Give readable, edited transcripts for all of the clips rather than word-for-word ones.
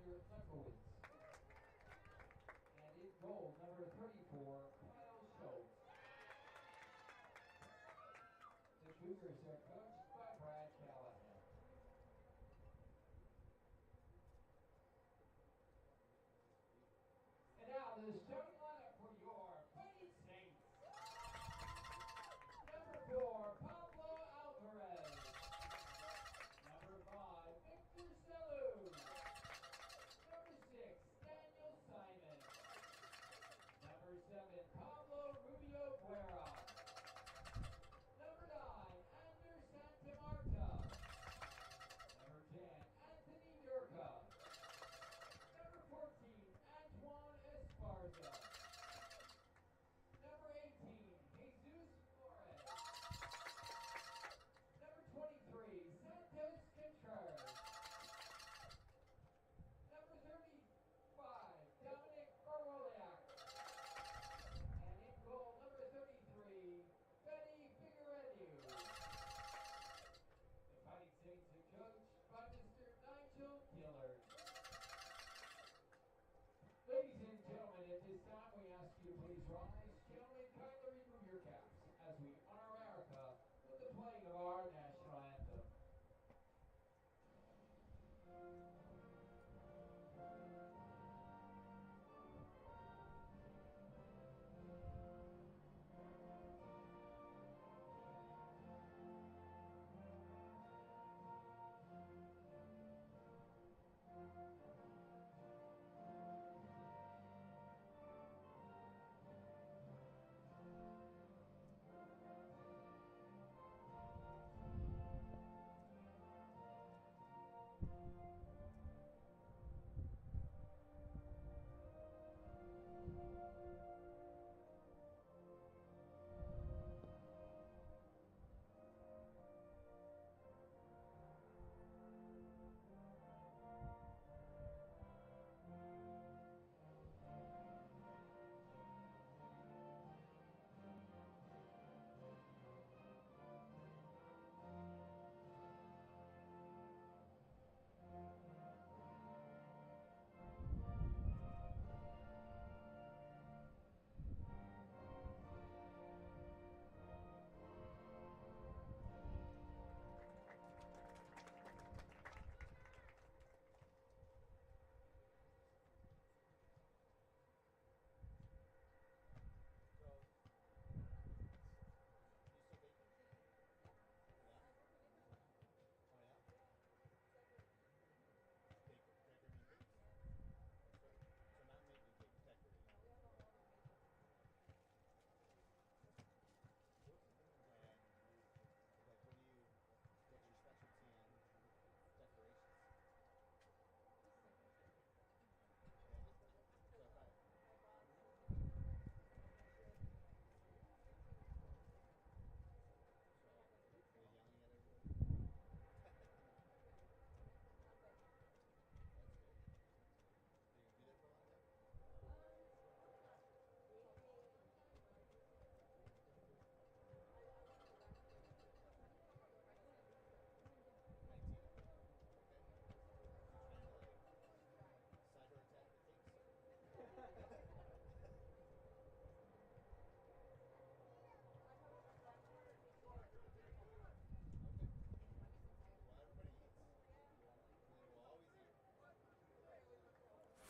And in goal, number 34, Kyle Schultz. The Cougars are coached by Brad Callahan. And now the starting lineup for your Fighting Saints. Number 4, Pablo Alvarez. Number 5, Victor Salud. Number 6, Daniel Simon. Number 7, Pablo Rubio Guerra. Number 9, Ander Santamarta. Number 10, Anthony Durka. Number 14, Antoine Esparza. Number 18, Jesus Flores. Number 23, Santos Contreras. Number 35, Dominic Baroliak. And in goal, number 33, Benny Figueredo. The Fighting Saints are coached by Mr. Nigel Gillard. Ladies and gentlemen, at this time we ask you to please rise. Gentlemen, kindly remove your caps as we honor America with the playing of our national anthem.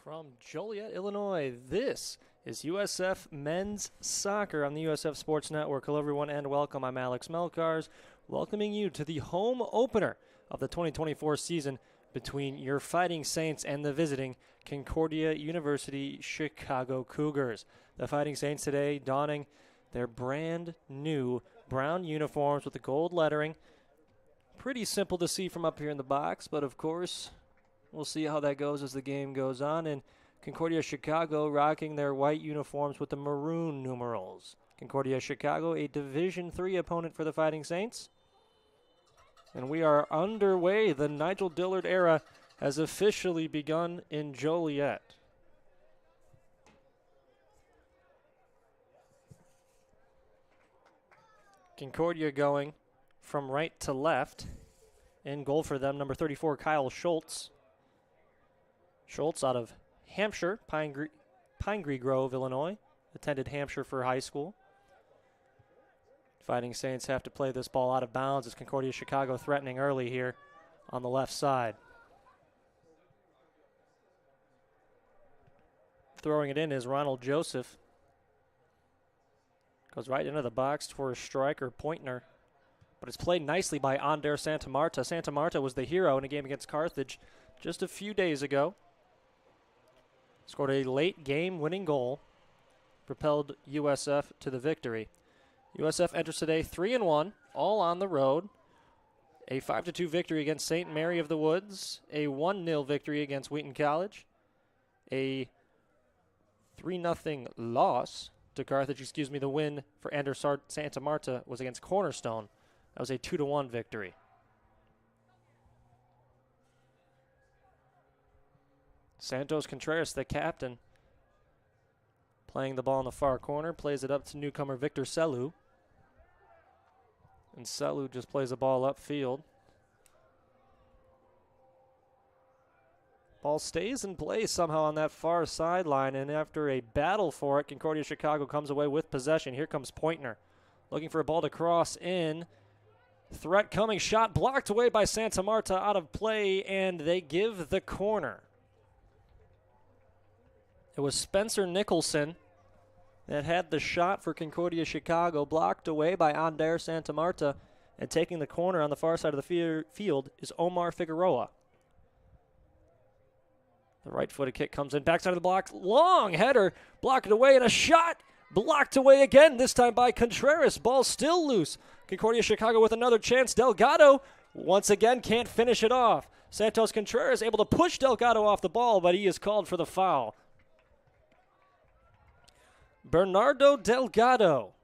From Joliet, Illinois, this is USF Men's Soccer on the USF Sports Network. Hello, everyone, and welcome. I'm Alex Melkars, welcoming you to the home opener of the 2024 season between your Fighting Saints and the visiting Concordia University Chicago Cougars. The Fighting Saints today donning their brand new brown uniforms with the gold lettering. Pretty simple to see from up here in the box, but of course, we'll see how that goes as the game goes on. And Concordia Chicago rocking their white uniforms with the maroon numerals. Concordia Chicago, a Division III opponent for the Fighting Saints. And we are underway. The Nigel Dillard era has officially begun in Joliet. Concordia going from right to left. In goal for them, number 34, Kyle Schultz. Schultz out of Hampshire, Pinegee Grove, Illinois. Attended Hampshire for high school. Fighting Saints have to play this ball out of bounds as Concordia Chicago threatening early here on the left side. Throwing it in is Ronald Joseph. Goes right into the box for a striker, Pointner. But it's played nicely by Ander Santa Marta. Santa Marta was the hero in a game against Carthage just a few days ago. Scored a late game winning goal. Propelled USF to the victory. USF enters today 3-1, all on the road. A 5-2 victory against St. Mary of the Woods. A 1-0 victory against Wheaton College. A 3-0 loss to Carthage. The win for Anders Santa Marta was against Cornerstone. That was a 2-1 victory. Santos Contreras, the captain, playing the ball in the far corner, plays it up to newcomer Victor Selu. And Selu just plays the ball upfield. Ball stays in place somehow on that far sideline, and after a battle for it, Concordia Chicago comes away with possession. Here comes Pointner, looking for a ball to cross in. Threat coming, shot blocked away by Santa Marta, out of play, and they give the corner. It was Spencer Nicholson that had the shot for Concordia Chicago, blocked away by Ander Santa Marta, and taking the corner on the far side of the field is Omar Figueroa. The right-footed kick comes in, backside of the block, long header, blocked away, and a shot blocked away again, this time by Contreras. Ball still loose. Concordia Chicago with another chance. Delgado once again can't finish it off. Santos Contreras able to push Delgado off the ball, but he is called for the foul. Bernardo Delgado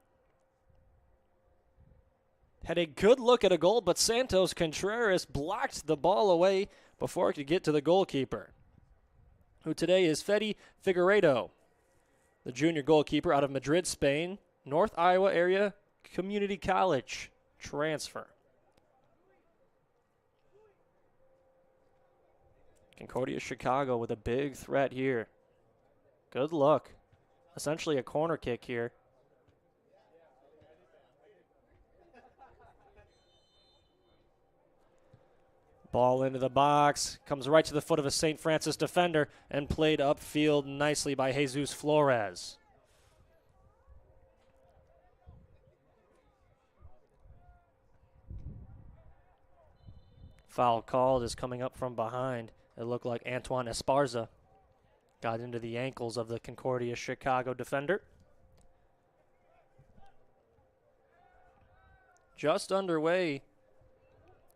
had a good look at a goal, but Santos Contreras blocked the ball away before it could get to the goalkeeper, who today is Fede Figueiredo, the junior goalkeeper out of Madrid, Spain, North Iowa area community college transfer. Concordia Chicago with a big threat here. Good look. Essentially a corner kick here. Ball into the box, comes right to the foot of a St. Francis defender and played upfield nicely by Jesus Flores. Foul called is coming up from behind. It looked like Antoine Esparza got into the ankles of the Concordia Chicago defender. Just underway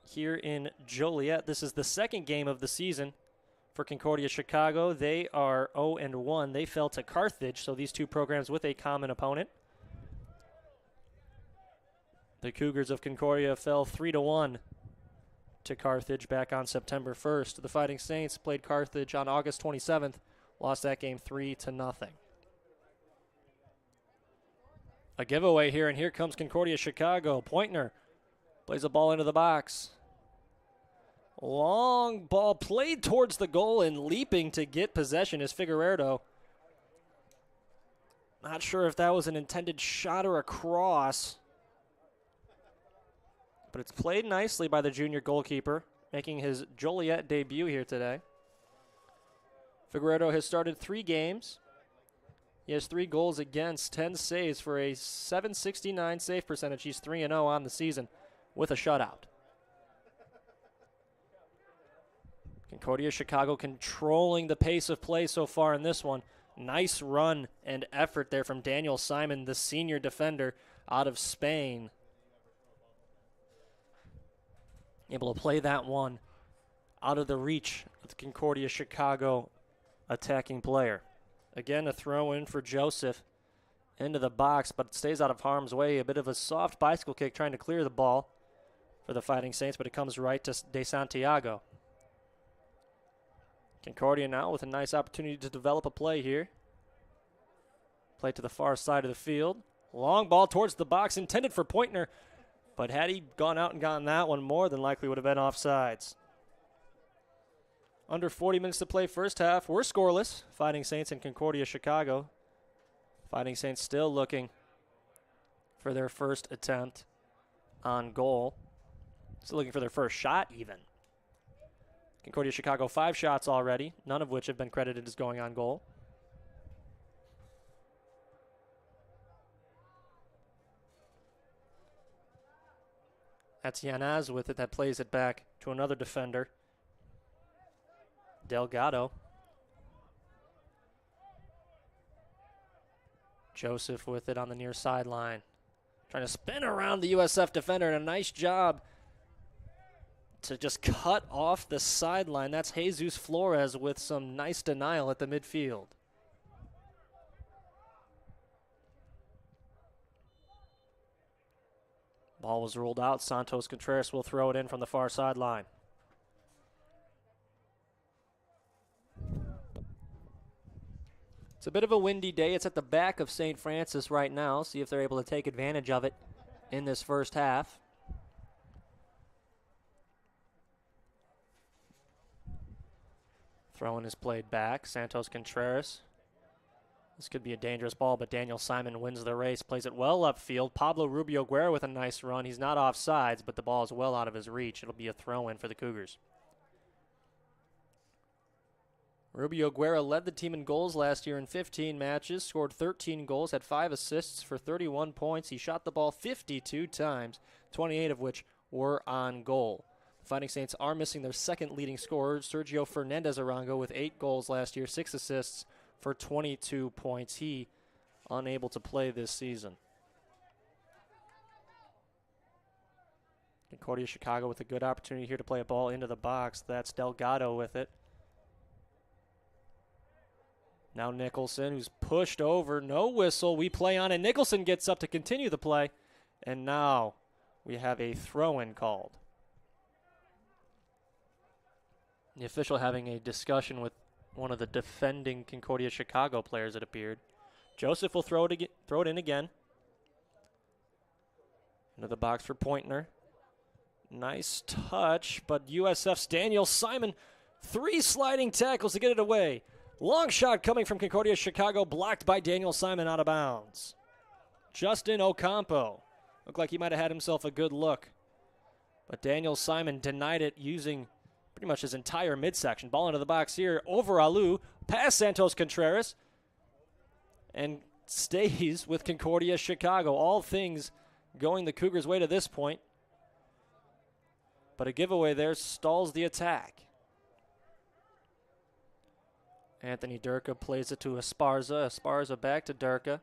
here in Joliet. This is the second game of the season for Concordia Chicago. They are 0-1. They fell to Carthage, so these two programs with a common opponent. The Cougars of Concordia fell 3-1 to Carthage back on September 1st. The Fighting Saints played Carthage on August 27th, lost that game 3-0. A giveaway here, and here comes Concordia Chicago. Pointner plays a ball into the box. Long ball played towards the goal, and leaping to get possession is Figueiredo. Not sure if that was an intended shot or a cross, but it's played nicely by the junior goalkeeper, making his Joliet debut here today. Figueiredo has started 3 games. He has 3 goals against, 10 saves for a .769 save percentage. He's 3-0 on the season with a shutout. Concordia Chicago controlling the pace of play so far in this one. Nice run and effort there from Daniel Simon, the senior defender out of Spain. Able to play that one out of the reach of the Concordia Chicago attacking player. Again, a throw in for Joseph into the box, but it stays out of harm's way. A bit of a soft bicycle kick trying to clear the ball for the Fighting Saints, but it comes right to De Santiago. Concordia now with a nice opportunity to develop a play here. Play to the far side of the field. Long ball towards the box intended for Pointner, but had he gone out and gotten that one, more than likely would have been offsides. Under 40 minutes to play first half. We're scoreless. Fighting Saints and Concordia, Chicago. Fighting Saints still looking for their first attempt on goal. Still looking for their first shot even. Concordia, Chicago, 5 shots already, none of which have been credited as going on goal. That's Yanez with it that plays it back to another defender. Delgado. Joseph with it on the near sideline. Trying to spin around the USF defender, and a nice job to just cut off the sideline. That's Jesus Flores with some nice denial at the midfield. Ball was ruled out. Santos Contreras will throw it in from the far sideline. It's a bit of a windy day. It's at the back of St. Francis right now. See if they're able to take advantage of it in this first half. Throw-in is played back. Santos Contreras. This could be a dangerous ball, but Daniel Simon wins the race. Plays it well upfield. Pablo Rubio Guerra with a nice run. He's not offsides, but the ball is well out of his reach. It'll be a throw-in for the Cougars. Rubio Guerra led the team in goals last year in 15 matches, scored 13 goals, had 5 assists for 31 points. He shot the ball 52 times, 28 of which were on goal. The Fighting Saints are missing their second leading scorer, Sergio Fernandez Arango, with 8 goals last year, 6 assists for 22 points. He unable to play this season. Concordia Chicago with a good opportunity here to play a ball into the box. That's Delgado with it. Now Nicholson, who's pushed over. No whistle. We play on, and Nicholson gets up to continue the play. And now we have a throw-in called. The official having a discussion with one of the defending Concordia Chicago players, it appeared. Joseph will throw it in again. Into the box for Pointner. Nice touch, but USF's Daniel Simon, 3 sliding tackles to get it away. Long shot coming from Concordia Chicago, blocked by Daniel Simon out of bounds. Justin Ocampo. Looked like he might have had himself a good look. But Daniel Simon denied it using pretty much his entire midsection. Ball into the box here over Alou. Past Santos Contreras. And stays with Concordia Chicago. All things going the Cougars' way to this point. But a giveaway there stalls the attack. Anthony Durka plays it to Esparza. Esparza back to Durka.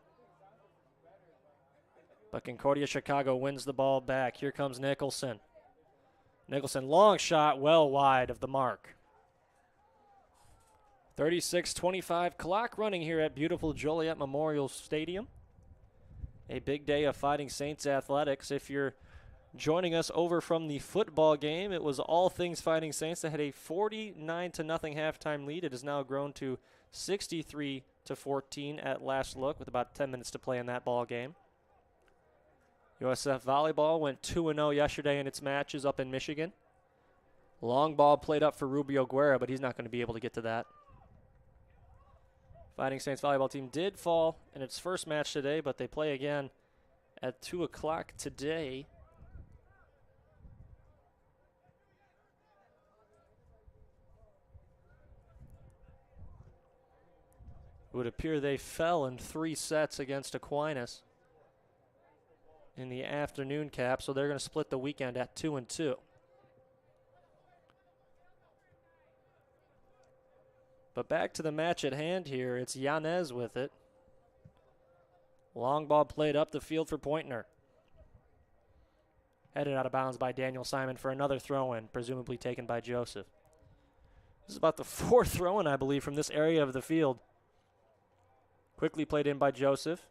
But Concordia Chicago wins the ball back. Here comes Nicholson. Nicholson, long shot, well wide of the mark. 36-25 clock running here at beautiful Joliet Memorial Stadium. A big day of Fighting Saints athletics. If you're joining us over from the football game, it was all things Fighting Saints that had a 49-0 halftime lead. It has now grown to 63-14 at last look with about 10 minutes to play in that ball game. USF volleyball went 2-0 yesterday in its matches up in Michigan. Long ball played up for Rubio Guerra, but he's not going to be able to get to that. Fighting Saints volleyball team did fall in its first match today, but they play again at 2 o'clock today. It would appear they fell in 3 sets against Aquinas in the afternoon cap, so they're going to split the weekend at 2-2. But back to the match at hand here. It's Yanez with it. Long ball played up the field for Pointner. Headed out of bounds by Daniel Simon for another throw-in, presumably taken by Joseph. This is about the 4th throw-in, I believe, from this area of the field. Quickly played in by Joseph.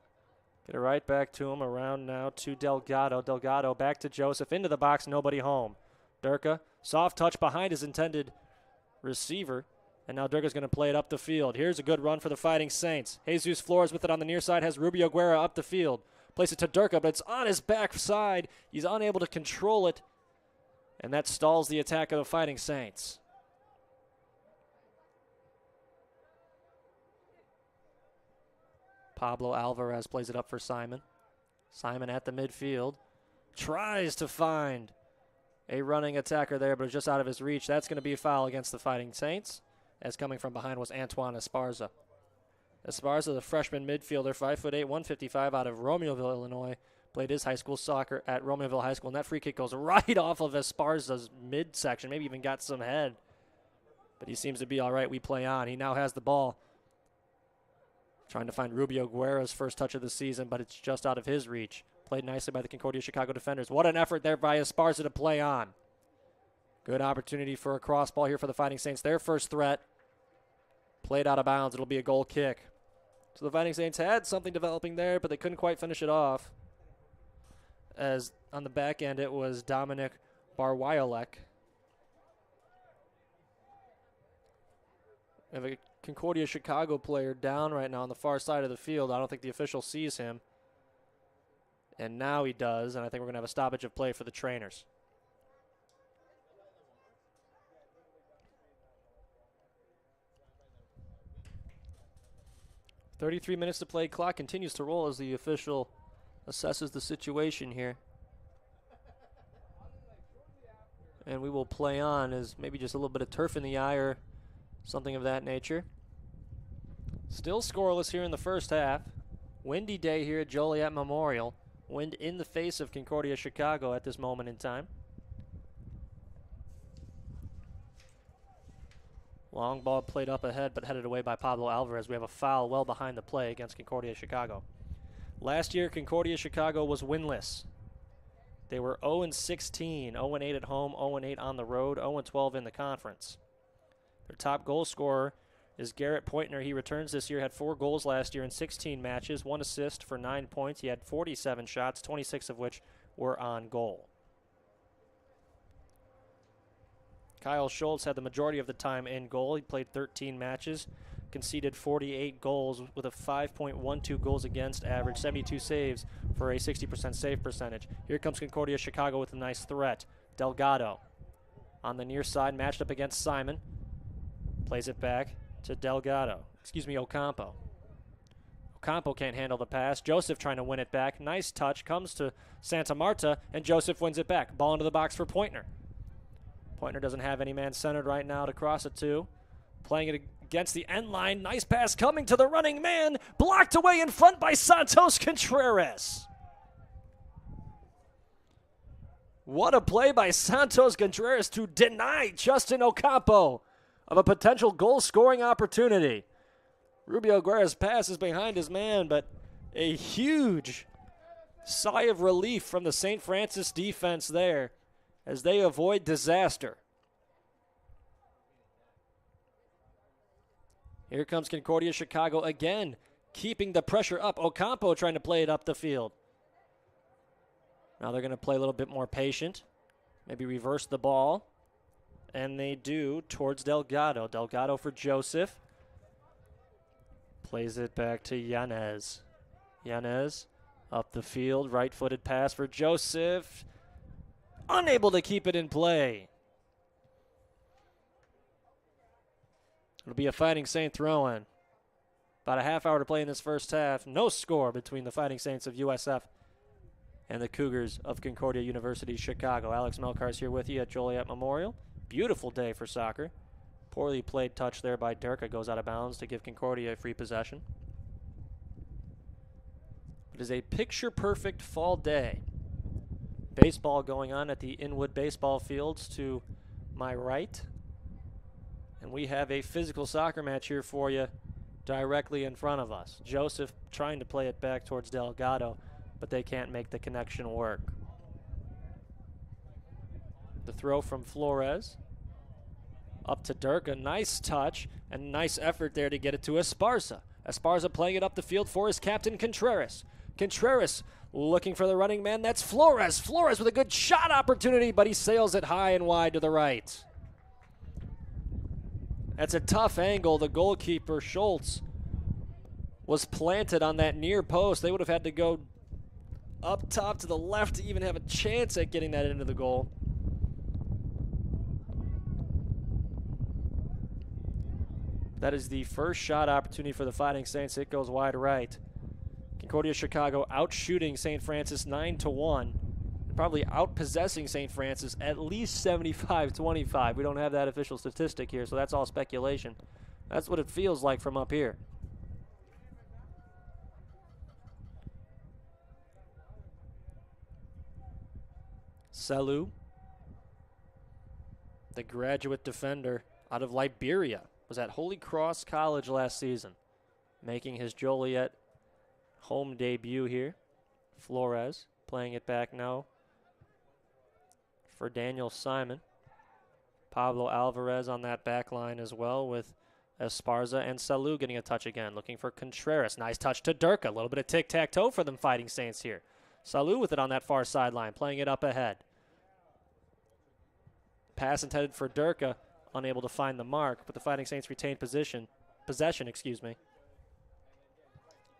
Get it right back to him. Around now to Delgado. Delgado back to Joseph. Into the box. Nobody home. Durka. Soft touch behind his intended receiver. And now Durka's going to play it up the field. Here's a good run for the Fighting Saints. Jesus Flores with it on the near side. Has Rubio Guerra up the field. Plays it to Durka, but it's on his back side. He's unable to control it. And that stalls the attack of the Fighting Saints. Pablo Alvarez plays it up for Simon. Simon at the midfield. Tries to find a running attacker there, but it's just out of his reach. That's going to be a foul against the Fighting Saints, as coming from behind was Antoine Esparza. Esparza, the freshman midfielder, 5'8", 155, out of Romeoville, Illinois, played his high school soccer at Romeoville High School, and that free kick goes right off of Esparza's midsection, maybe even got some head. But he seems to be all right. We play on. He now has the ball. Trying to find Rubio Guerra's first touch of the season, but it's just out of his reach. Played nicely by the Concordia Chicago defenders. What an effort there by Esparza to play on. Good opportunity for a cross ball here for the Fighting Saints. Their first threat. Played out of bounds. It'll be a goal kick. So the Fighting Saints had something developing there, but they couldn't quite finish it off. As on the back end, it was Dominic Barwiolek. We have a Concordia Chicago player down right now on the far side of the field. I don't think the official sees him. And now he does, and I think we're going to have a stoppage of play for the trainers. .33 minutes to play. Clock continues to roll as the official assesses the situation here. And we will play on as maybe just a little bit of turf in the eye or something of that nature. Still scoreless here in the first half. Windy day here at Joliet Memorial. Wind in the face of Concordia Chicago at this moment in time. Long ball played up ahead, but headed away by Pablo Alvarez. We have a foul well behind the play against Concordia Chicago. Last year, Concordia Chicago was winless. They were 0-16, 0-8 at home, 0-8 on the road, 0-12 in the conference. Their top goal scorer is Garrett Pointner. He returns this year, had 4 goals last year in 16 matches, 1 assist for 9 points. He had 47 shots, 26 of which were on goal. Kyle Schultz had the majority of the time in goal. He played 13 matches, conceded 48 goals with a 5.12 goals against average, 72 saves for a 60% save percentage. Here comes Concordia Chicago with a nice threat. Delgado on the near side, matched up against Simon. Plays it back to Ocampo. Ocampo can't handle the pass. Joseph trying to win it back. Nice touch, comes to Santa Marta, and Joseph wins it back. Ball into the box for Pointner. Pointner doesn't have any man centered right now to cross it to. Playing it against the end line. Nice pass coming to the running man. Blocked away in front by Santos Contreras. What a play by Santos Contreras to deny Justin Ocampo of a potential goal-scoring opportunity. Rubio Guerra's pass is behind his man, but a huge sigh of relief from the St. Francis defense there as they avoid disaster. Here comes Concordia Chicago again, keeping the pressure up. Ocampo trying to play it up the field. Now they're going to play a little bit more patient, maybe reverse the ball. And they do towards Delgado. Delgado for Joseph. Plays it back to Yanez. Yanez up the field. Right-footed pass for Joseph. Unable to keep it in play. It'll be a Fighting Saint throw-in. About a half hour to play in this first half. No score between the Fighting Saints of USF and the Cougars of Concordia University Chicago. Alex Melkars here with you at Joliet Memorial. Beautiful day for soccer. Poorly played touch there by Durka. Goes out of bounds to give Concordia a free possession. It is a picture-perfect fall day. Baseball going on at the Inwood baseball fields to my right. And we have a physical soccer match here for you directly in front of us. Joseph trying to play it back towards Delgado, but they can't make the connection work. The throw from Flores. Up to Dirk, a nice touch and nice effort there to get it to Esparza. Esparza playing it up the field for his captain, Contreras. Contreras looking for the running man. That's Flores. Flores with a good shot opportunity, but he sails it high and wide to the right. That's a tough angle. The goalkeeper, Schultz, was planted on that near post. They would have had to go up top to the left to even have a chance at getting that into the goal. That is the first shot opportunity for the Fighting Saints. It goes wide right. Concordia Chicago out shooting St. Francis 9-1. Probably out possessing St. Francis at least 75-25. We don't have that official statistic here, so that's all speculation. That's what it feels like from up here. Selu, the graduate defender out of Liberia, was at Holy Cross College last season, making his Joliet home debut here. Flores playing it back now for Daniel Simon. Pablo Alvarez on that back line as well, with Esparza and Selu getting a touch again, looking for Contreras. Nice touch to Durka. A little bit of tic-tac-toe for them Fighting Saints here. Selu with it on that far sideline, playing it up ahead. Pass intended for Durka, unable to find the mark, but the Fighting Saints retain possession.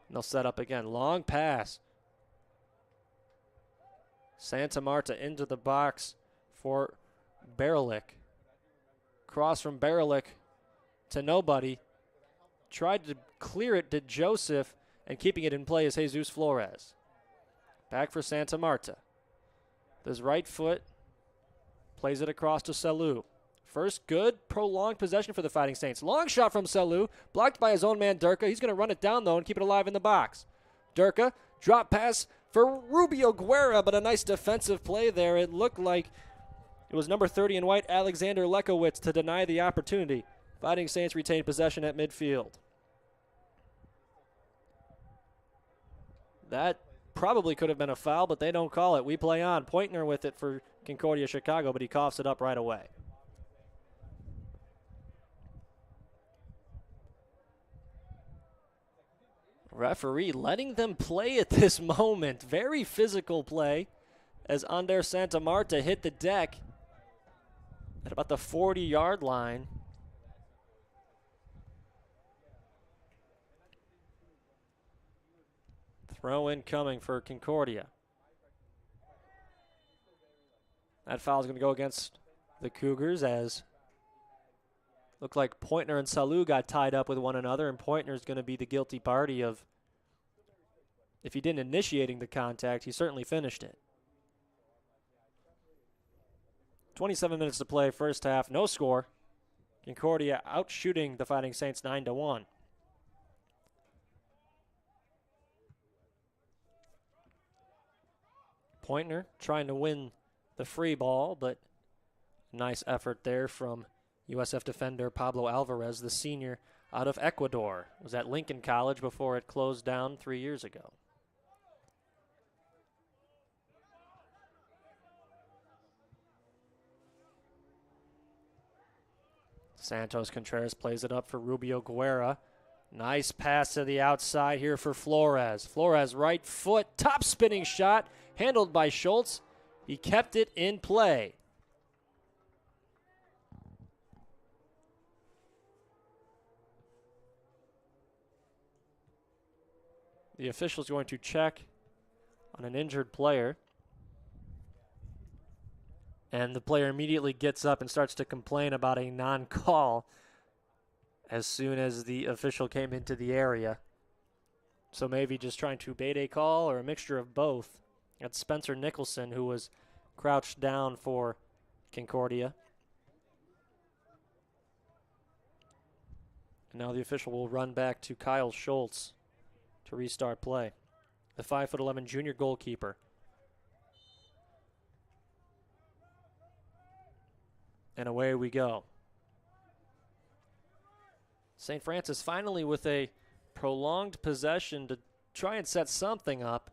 And they'll set up again. Long pass. Santa Marta into the box for Baralik. Cross from Baralik to nobody. Tried to clear it, did Joseph, and keeping it in play is Jesus Flores. Back for Santa Marta. His right foot plays it across to Selu. First good prolonged possession for the Fighting Saints. Long shot from Selu, blocked by his own man Durka. He's going to run it down though and keep it alive in the box. Durka, drop pass for Rubio Guerra, but a nice defensive play there. It looked like it was number 30 in white, Alexander Lekowitz, to deny the opportunity. Fighting Saints retain possession at midfield. That probably could have been a foul, but they don't call it. We play on. Pointner with it for Concordia Chicago, but he coughs it up right away. Referee letting them play at this moment. Very physical play as Ander Santa Marta hit the deck at about the 40-yard line. Throw in coming for Concordia. That foul is going to go against the Cougars, as looked like Pointner and Selu got tied up with one another, and Pointner is going to be the guilty party of, if he didn't initiating the contact, he certainly finished it. 27 minutes to play, first half, no score. Concordia out shooting the Fighting Saints 9-1. Pointner trying to win the free ball, but nice effort there from USF defender Pablo Alvarez, the senior out of Ecuador. Was at Lincoln College before it closed down 3 years ago. Santos Contreras plays it up for Rubio Guerra. Nice pass to the outside here for Flores. Flores right foot, top spinning shot, handled by Schultz. He kept it in play. The official's going to check on an injured player. And the player immediately gets up and starts to complain about a non-call as soon as the official came into the area. So maybe just trying to bait a call or a mixture of both. That's Spencer Nicholson, who was crouched down for Concordia. And now the official will run back to Kyle Schultz to restart play. The 5'11" junior goalkeeper. And away we go. St. Francis finally with a prolonged possession to try and set something up.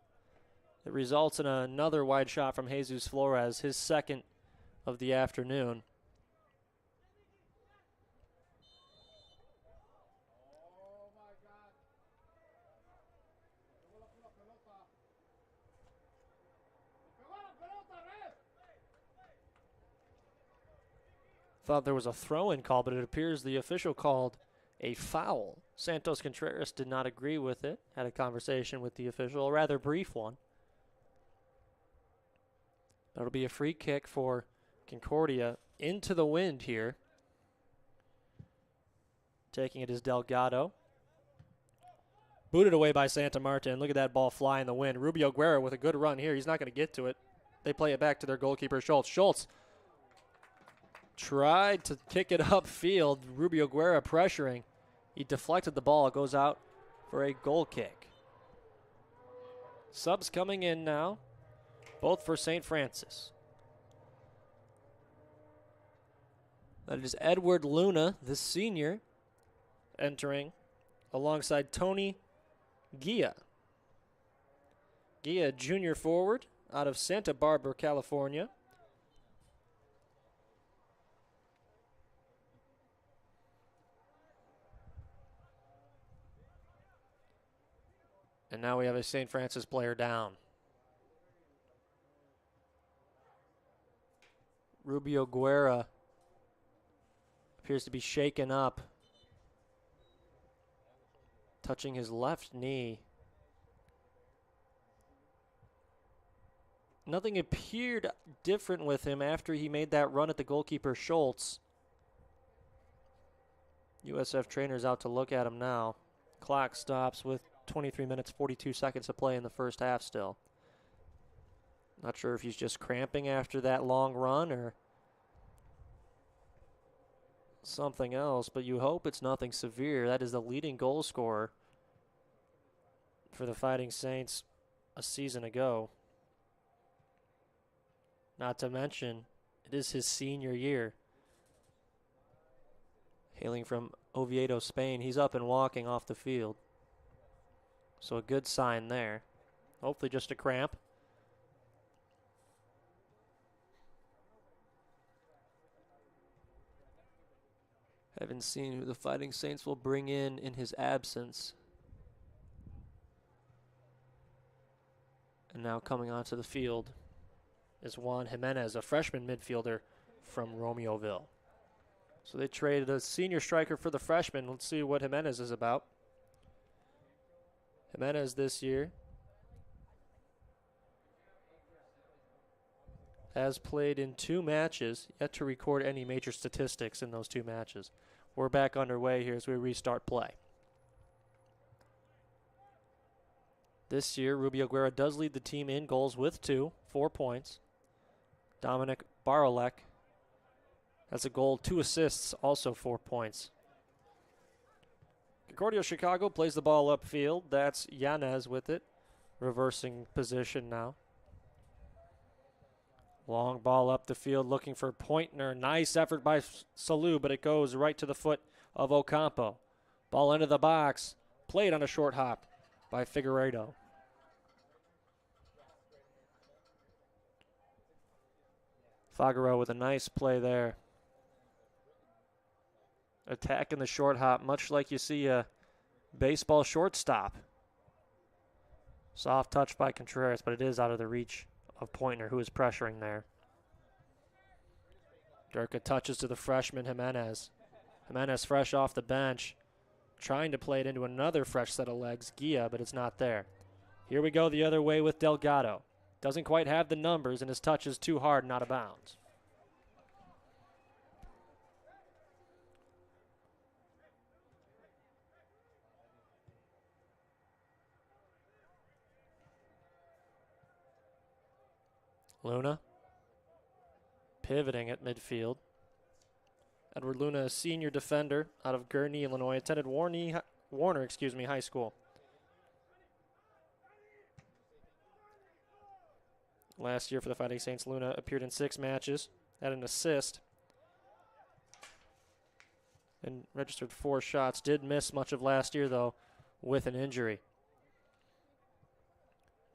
It results in another wide shot from Jesus Flores, his second of the afternoon. Thought there was a throw-in call, but it appears the official called a foul. Santos Contreras did not agree with it, had a conversation with the official, a rather brief one. That'll be a free kick for Concordia into the wind here. Taking it is Delgado. Booted away by Santa Marta, and look at that ball fly in the wind. Rubio Guerra with a good run here. He's not going to get to it. They play it back to their goalkeeper, Schultz. Schultz tried to kick it upfield. Rubio Guerra pressuring. He deflected the ball. It goes out for a goal kick. Subs coming in now, both for St. Francis. That is Edward Luna, the senior, entering alongside Tony Gia. Gia, junior forward out of Santa Barbara, California. And now we have a St. Francis player down. Rubio Guerra appears to be shaken up, touching his left knee. Nothing appeared different with him after he made that run at the goalkeeper, Schultz. USF trainer's out to look at him now. Clock stops with 23 minutes, 42 seconds to play in the first half still. Not sure if he's just cramping after that long run or something else, but you hope it's nothing severe. That is the leading goal scorer for the Fighting Saints a season ago. Not to mention, it is his senior year. Hailing from Oviedo, Spain, he's up and walking off the field. So a good sign there. Hopefully just a cramp. Haven't seen who the Fighting Saints will bring in his absence. And now coming onto the field is Juan Jimenez, a freshman midfielder from Romeoville. So they traded a senior striker for the freshman. Let's see what Jimenez is about. Jimenez this year has played in 2 matches, yet to record any major statistics in those 2 matches. We're back underway here as we restart play. This year, Rubio Guerra does lead the team in goals with 2, 4 points. Dominic Barolek has a goal, 2 assists, also 4 points. Concordia Chicago plays the ball upfield. That's Yanez with it, reversing position now. Long ball up the field looking for Pointner. Nice effort by Salou, but it goes right to the foot of Ocampo. Ball into the box. Played on a short hop by Figueiredo. Fagaro with a nice play there. Attack in the short hop, much like you see a baseball shortstop. Soft touch by Contreras, but it is out of the reach of Pointner, who is pressuring there. Durka touches to the freshman Jimenez. Jimenez fresh off the bench, trying to play it into another fresh set of legs, Gia, but it's not there. Here we go the other way with Delgado. Doesn't quite have the numbers, and his touch is too hard and out of bounds. Luna pivoting at midfield. Edward Luna, a senior defender out of Gurnee, Illinois, attended Warner High School. Last year for the Fighting Saints, Luna appeared in 6 matches, had an assist, and registered 4 shots. Did miss much of last year, though, with an injury.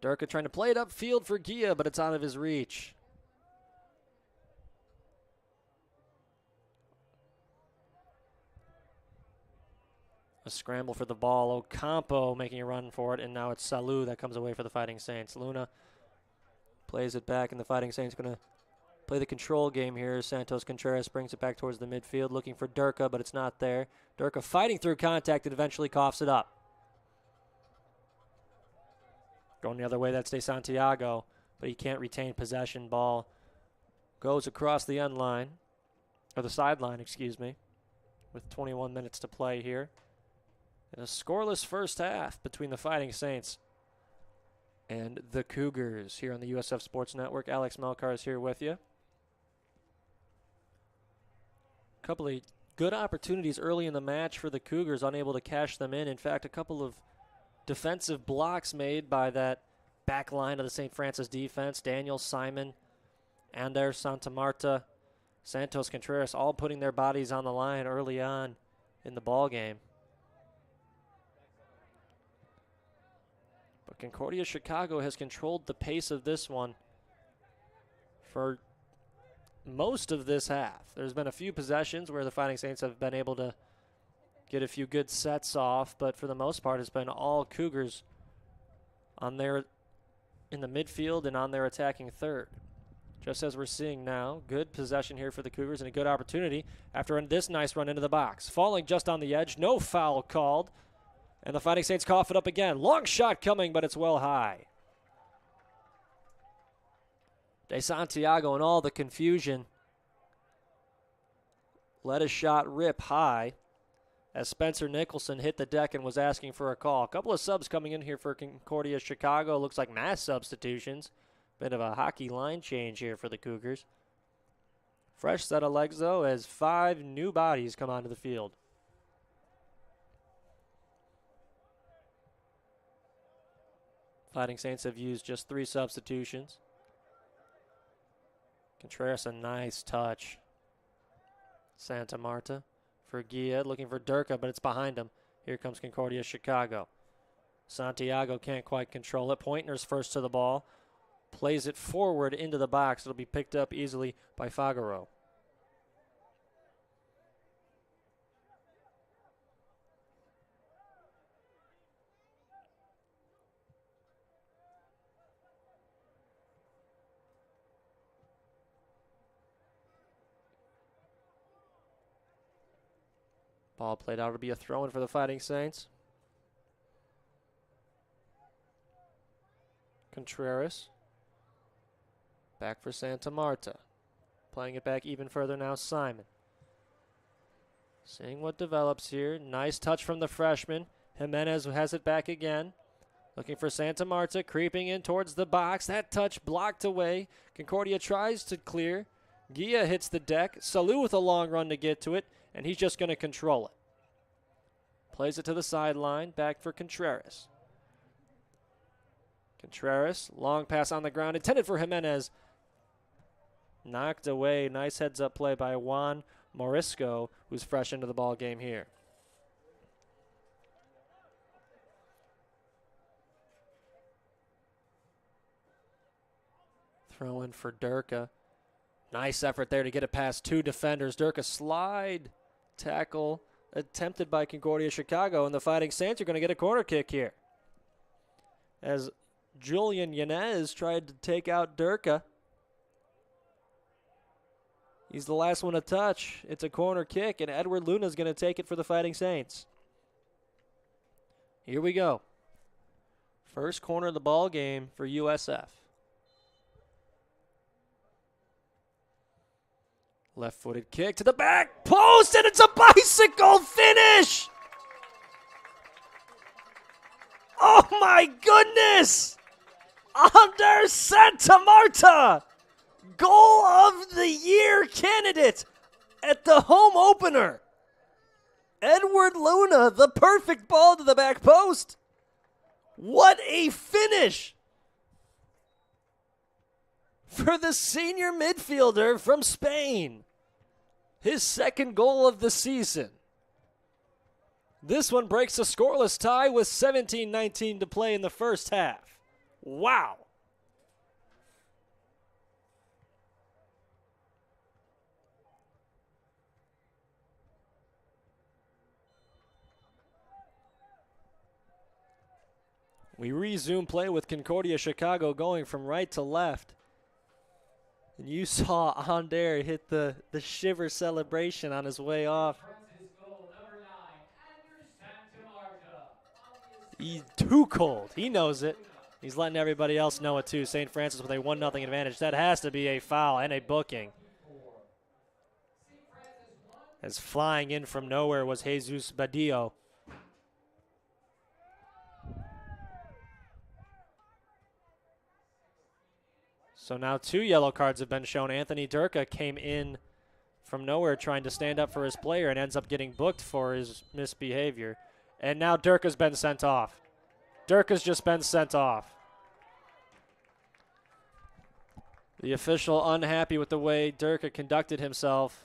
Durka trying to play it upfield for Gia, but it's out of his reach. A scramble for the ball. Ocampo making a run for it, and now it's Salou that comes away for the Fighting Saints. Luna plays it back, and the Fighting Saints going to play the control game here. Santos Contreras brings it back towards the midfield, looking for Durka, but it's not there. Durka fighting through contact and eventually coughs it up. Going the other way, that's De Santiago, but he can't retain possession. Ball goes across the end line, or the sideline, excuse me, with 21 minutes to play here. in a scoreless first half between the Fighting Saints and the Cougars here on the USF Sports Network. Alex Melkar is here with you. A couple of good opportunities early in the match for the Cougars, unable to cash them in. In fact, a couple of defensive blocks made by that back line of the St. Francis defense. Daniel, Simon, Ander, Santa Marta, Santos Contreras, all putting their bodies on the line early on in the ball game. But Concordia Chicago has controlled the pace of this one for most of this half. There's been a few possessions where the Fighting Saints have been able to get a few good sets off, but for the most part it's been all Cougars on their in the midfield and on their attacking third. Just as we're seeing now, good possession here for the Cougars and a good opportunity after this nice run into the box. Falling just on the edge, no foul called, and the Fighting Saints cough it up again. Long shot coming, but it's well high. De Santiago, in all the confusion, let a shot rip high as Spencer Nicholson hit the deck and was asking for a call. A couple of subs coming in here for Concordia Chicago. Looks like mass substitutions. Bit of a hockey line change here for the Cougars. Fresh set of legs, though, as 5 new bodies come onto the field. Fighting Saints have used just 3 substitutions. Contreras, a nice touch. Santa Marta for Gia, looking for Durka, but it's behind him. Here comes Concordia Chicago. Santiago can't quite control it. Pointner's first to the ball. Plays it forward into the box. It'll be picked up easily by Fagaro. Ball played out to be a throw-in for the Fighting Saints. Contreras. Back for Santa Marta. Playing it back even further now, Simon. Seeing what develops here. Nice touch from the freshman. Jimenez has it back again. Looking for Santa Marta, creeping in towards the box. That touch blocked away. Concordia tries to clear. Gia hits the deck. Salou with a long run to get to it, and he's just going to control it. Plays it to the sideline. Back for Contreras. Contreras, long pass on the ground, intended for Jimenez. Knocked away. Nice heads-up play by Juan Morisco, who's fresh into the ball game here. Throw in for Durka. Nice effort there to get it past 2 defenders. Durka slide tackle attempted by Concordia Chicago, and the Fighting Saints are going to get a corner kick here. As Julian Yanez tried to take out Durka. He's the last one to touch. It's a corner kick, and Edward Luna's going to take it for the Fighting Saints. Here we go. First corner of the ball game for USF. Left-footed kick to the back post, and it's a bicycle finish! Oh my goodness! Ander Santa Marta! Goal of the year candidate at the home opener. Edward Luna, the perfect ball to the back post. What a finish for the senior midfielder from Spain. His second goal of the season. This one breaks a scoreless tie with 17:19 to play in the first half. Wow. We resume play with Concordia Chicago going from right to left. And you saw Ander hit the shiver celebration on his way off. He's too cold. He knows it. He's letting everybody else know it too. St. Francis with a 1-0 advantage. That has to be a foul and a booking. As flying in from nowhere was Jesus Badillo. So now 2 yellow cards have been shown. Anthony Durka came in from nowhere trying to stand up for his player and ends up getting booked for his misbehavior. And now Durka's been sent off. Durka's just been sent off. The official unhappy with the way Durka conducted himself.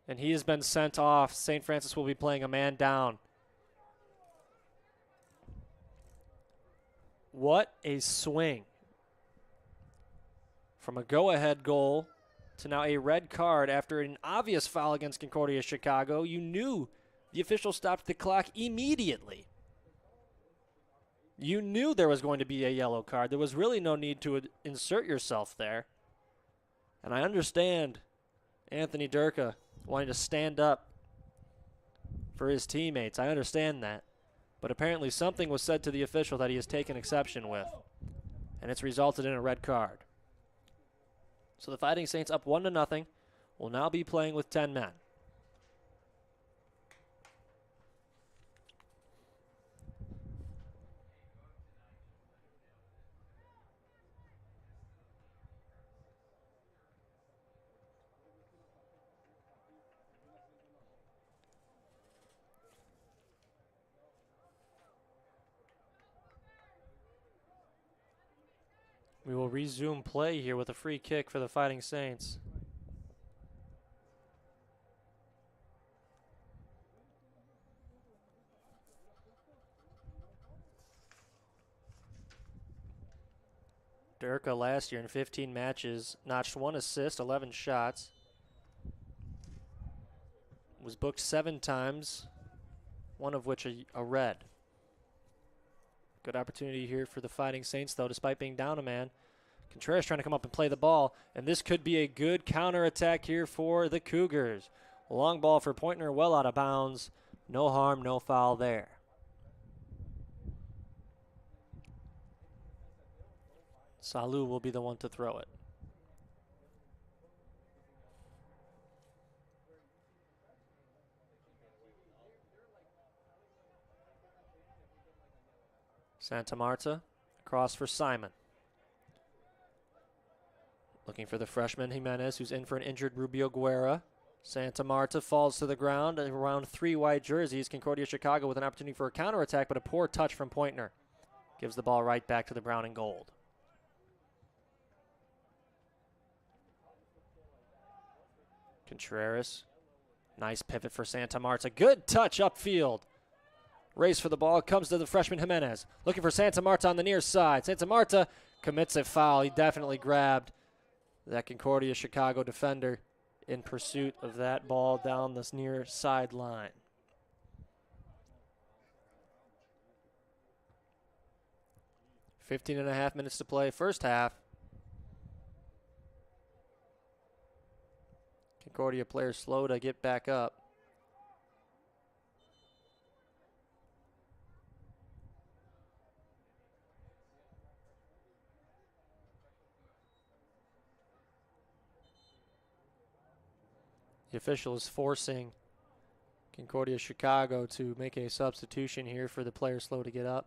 And he has been sent off. St. Francis will be playing a man down. What a swing. From a go-ahead goal to now a red card after an obvious foul against Concordia Chicago. You knew the official stopped the clock immediately. You knew there was going to be a yellow card. There was really no need to insert yourself there. And I understand Anthony Durka wanting to stand up for his teammates. I understand that. But apparently something was said to the official that he has taken exception with. And it's resulted in a red card. So the Fighting Saints up 1-0 will now be playing with 10 men. We will resume play here with a free kick for the Fighting Saints. Durka last year in 15 matches notched 1 assist, 11 shots. Was booked 7 times, one of which a red. Good opportunity here for the Fighting Saints, though, despite being down a man. Contreras trying to come up and play the ball, and this could be a good counterattack here for the Cougars. Long ball for Pointner, well out of bounds. No harm, no foul there. Salou will be the one to throw it. Santa Marta, across for Simon. Looking for the freshman Jimenez, who's in for an injured Rubio Guerra. Santa Marta falls to the ground around 3 white jerseys. Concordia Chicago with an opportunity for a counterattack, but a poor touch from Pointner. Gives the ball right back to the brown and gold. Contreras, nice pivot for Santa Marta. Good touch upfield. Race for the ball, comes to the freshman Jimenez. Looking for Santa Marta on the near side. Santa Marta commits a foul. He definitely grabbed that Concordia Chicago defender in pursuit of that ball down this near sideline. .5 minutes to play, first half. Concordia players slow to get back up. The official is forcing Concordia Chicago to make a substitution here for the players slow to get up.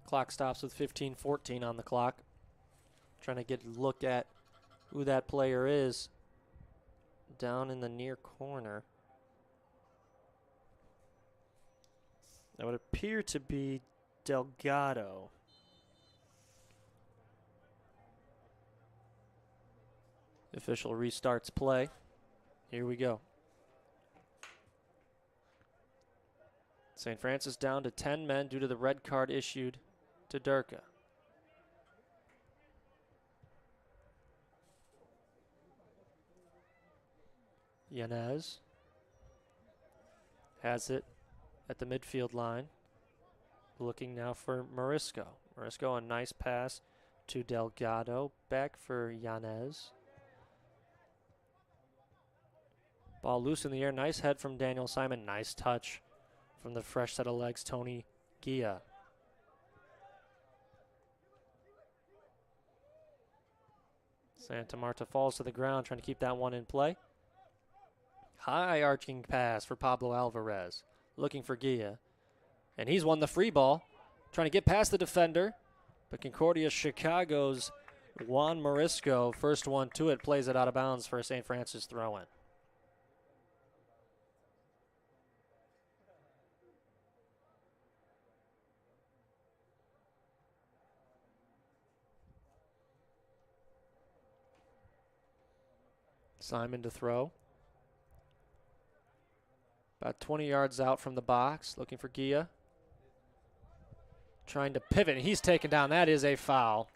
Clock stops with 15:14 on the clock. Trying to get a look at who that player is down in the near corner. That would appear to be Delgado. The official restarts play. Here we go. St. Francis down to 10 men due to the red card issued to Durka. Yanez has it at the midfield line. Looking now for Morisco. Morisco, a nice pass to Delgado. Back for Yanez. Ball loose in the air. Nice head from Daniel Simon. Nice touch from the fresh set of legs, Tony Gia. Santa Marta falls to the ground, trying to keep that one in play. High arching pass for Pablo Alvarez. Looking for Gia. And he's won the free ball. trying to get past the defender, but Concordia Chicago's Juan Morisco, first one to it, plays it out of bounds for a St. Francis throw-in. Simon to throw. About 20 yards out from the box, looking for Gia. Trying to pivot, and he's taken down. That is a foul.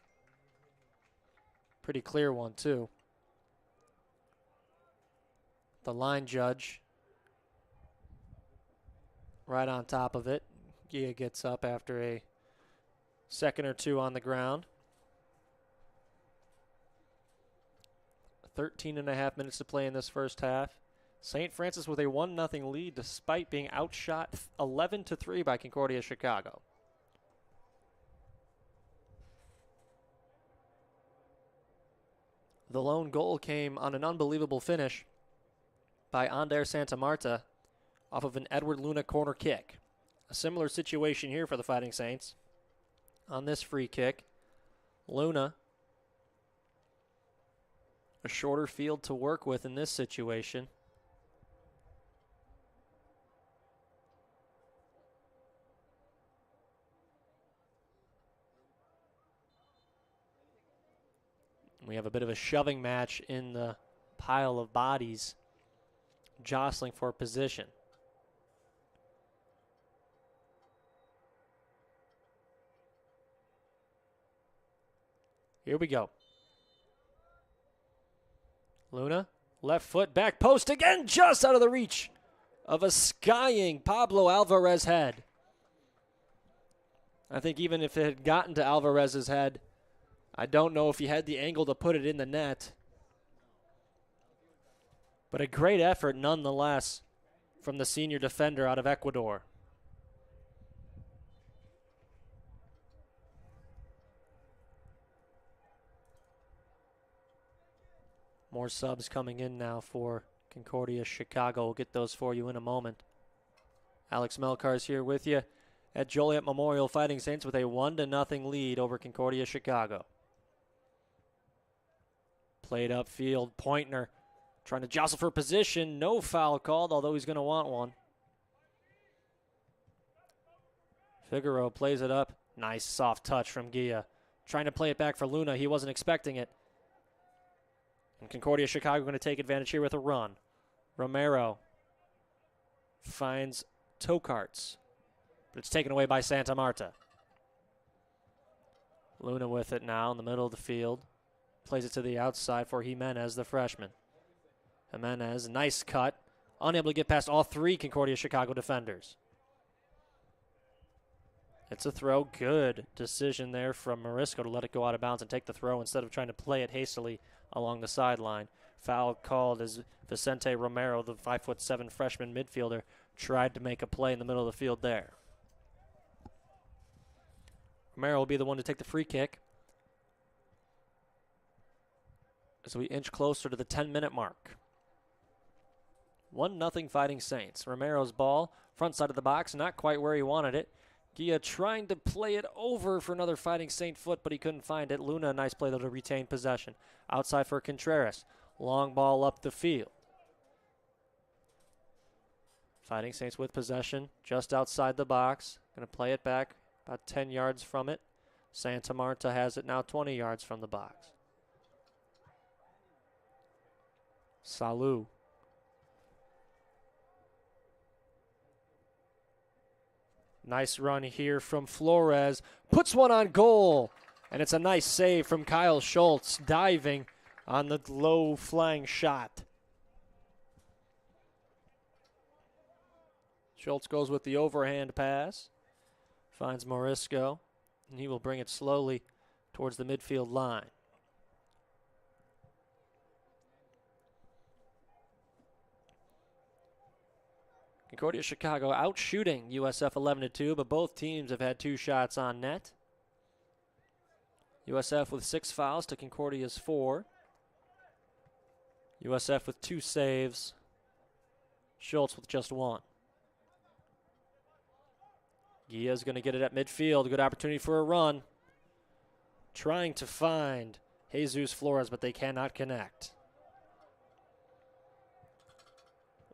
Pretty clear one, too. The line judge right on top of it. Gia gets up after a second or two on the ground. 13 and a half minutes to play in this first half. St. Francis with a 1-0 lead despite being outshot 11-3 by Concordia Chicago. The lone goal came on an unbelievable finish by Ander Santa Marta off of an Edward Luna corner kick. A similar situation here for the Fighting Saints. On this free kick, Luna, a shorter field to work with in this situation. We have a bit of a shoving match in the pile of bodies, jostling for position. Here we go. Luna, left foot, back post again, just out of the reach of a skying Pablo Alvarez head. I think even if it had gotten to Alvarez's head, I don't know if he had the angle to put it in the net. But a great effort nonetheless from the senior defender out of Ecuador. More subs coming in now for Concordia Chicago. We'll get those for you in a moment. Alex Melkar's here with you at Joliet Memorial. Fighting Saints with a 1-0 lead over Concordia Chicago. Played upfield, Pointner trying to jostle for position. No foul called, although he's going to want one. Figaro plays it up. Nice soft touch from Gia. Trying to play it back for Luna. He wasn't expecting it. And Concordia Chicago going to take advantage here with a run. Romero finds Tokarts, but it's taken away by Santa Marta. Luna with it now in the middle of the field. Plays it to the outside for Jimenez, the freshman. Jimenez, nice cut. Unable to get past all three Concordia Chicago defenders. It's a throw. Good decision there from Morisco to let it go out of bounds and take the throw instead of trying to play it hastily along the sideline. Foul called as Vicente Romero, the 5'7" freshman midfielder, tried to make a play in the middle of the field there. Romero will be the one to take the free kick as we inch closer to the 10-minute mark. 1-0 Fighting Saints. Romero's ball, front side of the box, not quite where he wanted it. Gia trying to play it over for another Fighting Saint foot, but he couldn't find it. Luna, a nice play though to retain possession. Outside for Contreras. Long ball up the field. Fighting Saints with possession just outside the box. Going to play it back about 10 yards from it. Santa Marta has it now 20 yards from the box. Salou. Nice run here from Flores. Puts one on goal. And it's a nice save from Kyle Schultz, diving on the low-flying shot. Schultz goes with the overhand pass. Finds Morisco. And he will bring it slowly towards the midfield line. Concordia Chicago out shooting USF 11-2, but both teams have had 2 shots on net. USF with 6 fouls to Concordia's 4. USF with 2 saves. Schultz with just 1. Gia's going to get it at midfield. Good opportunity for a run. Trying to find Jesus Flores, but they cannot connect.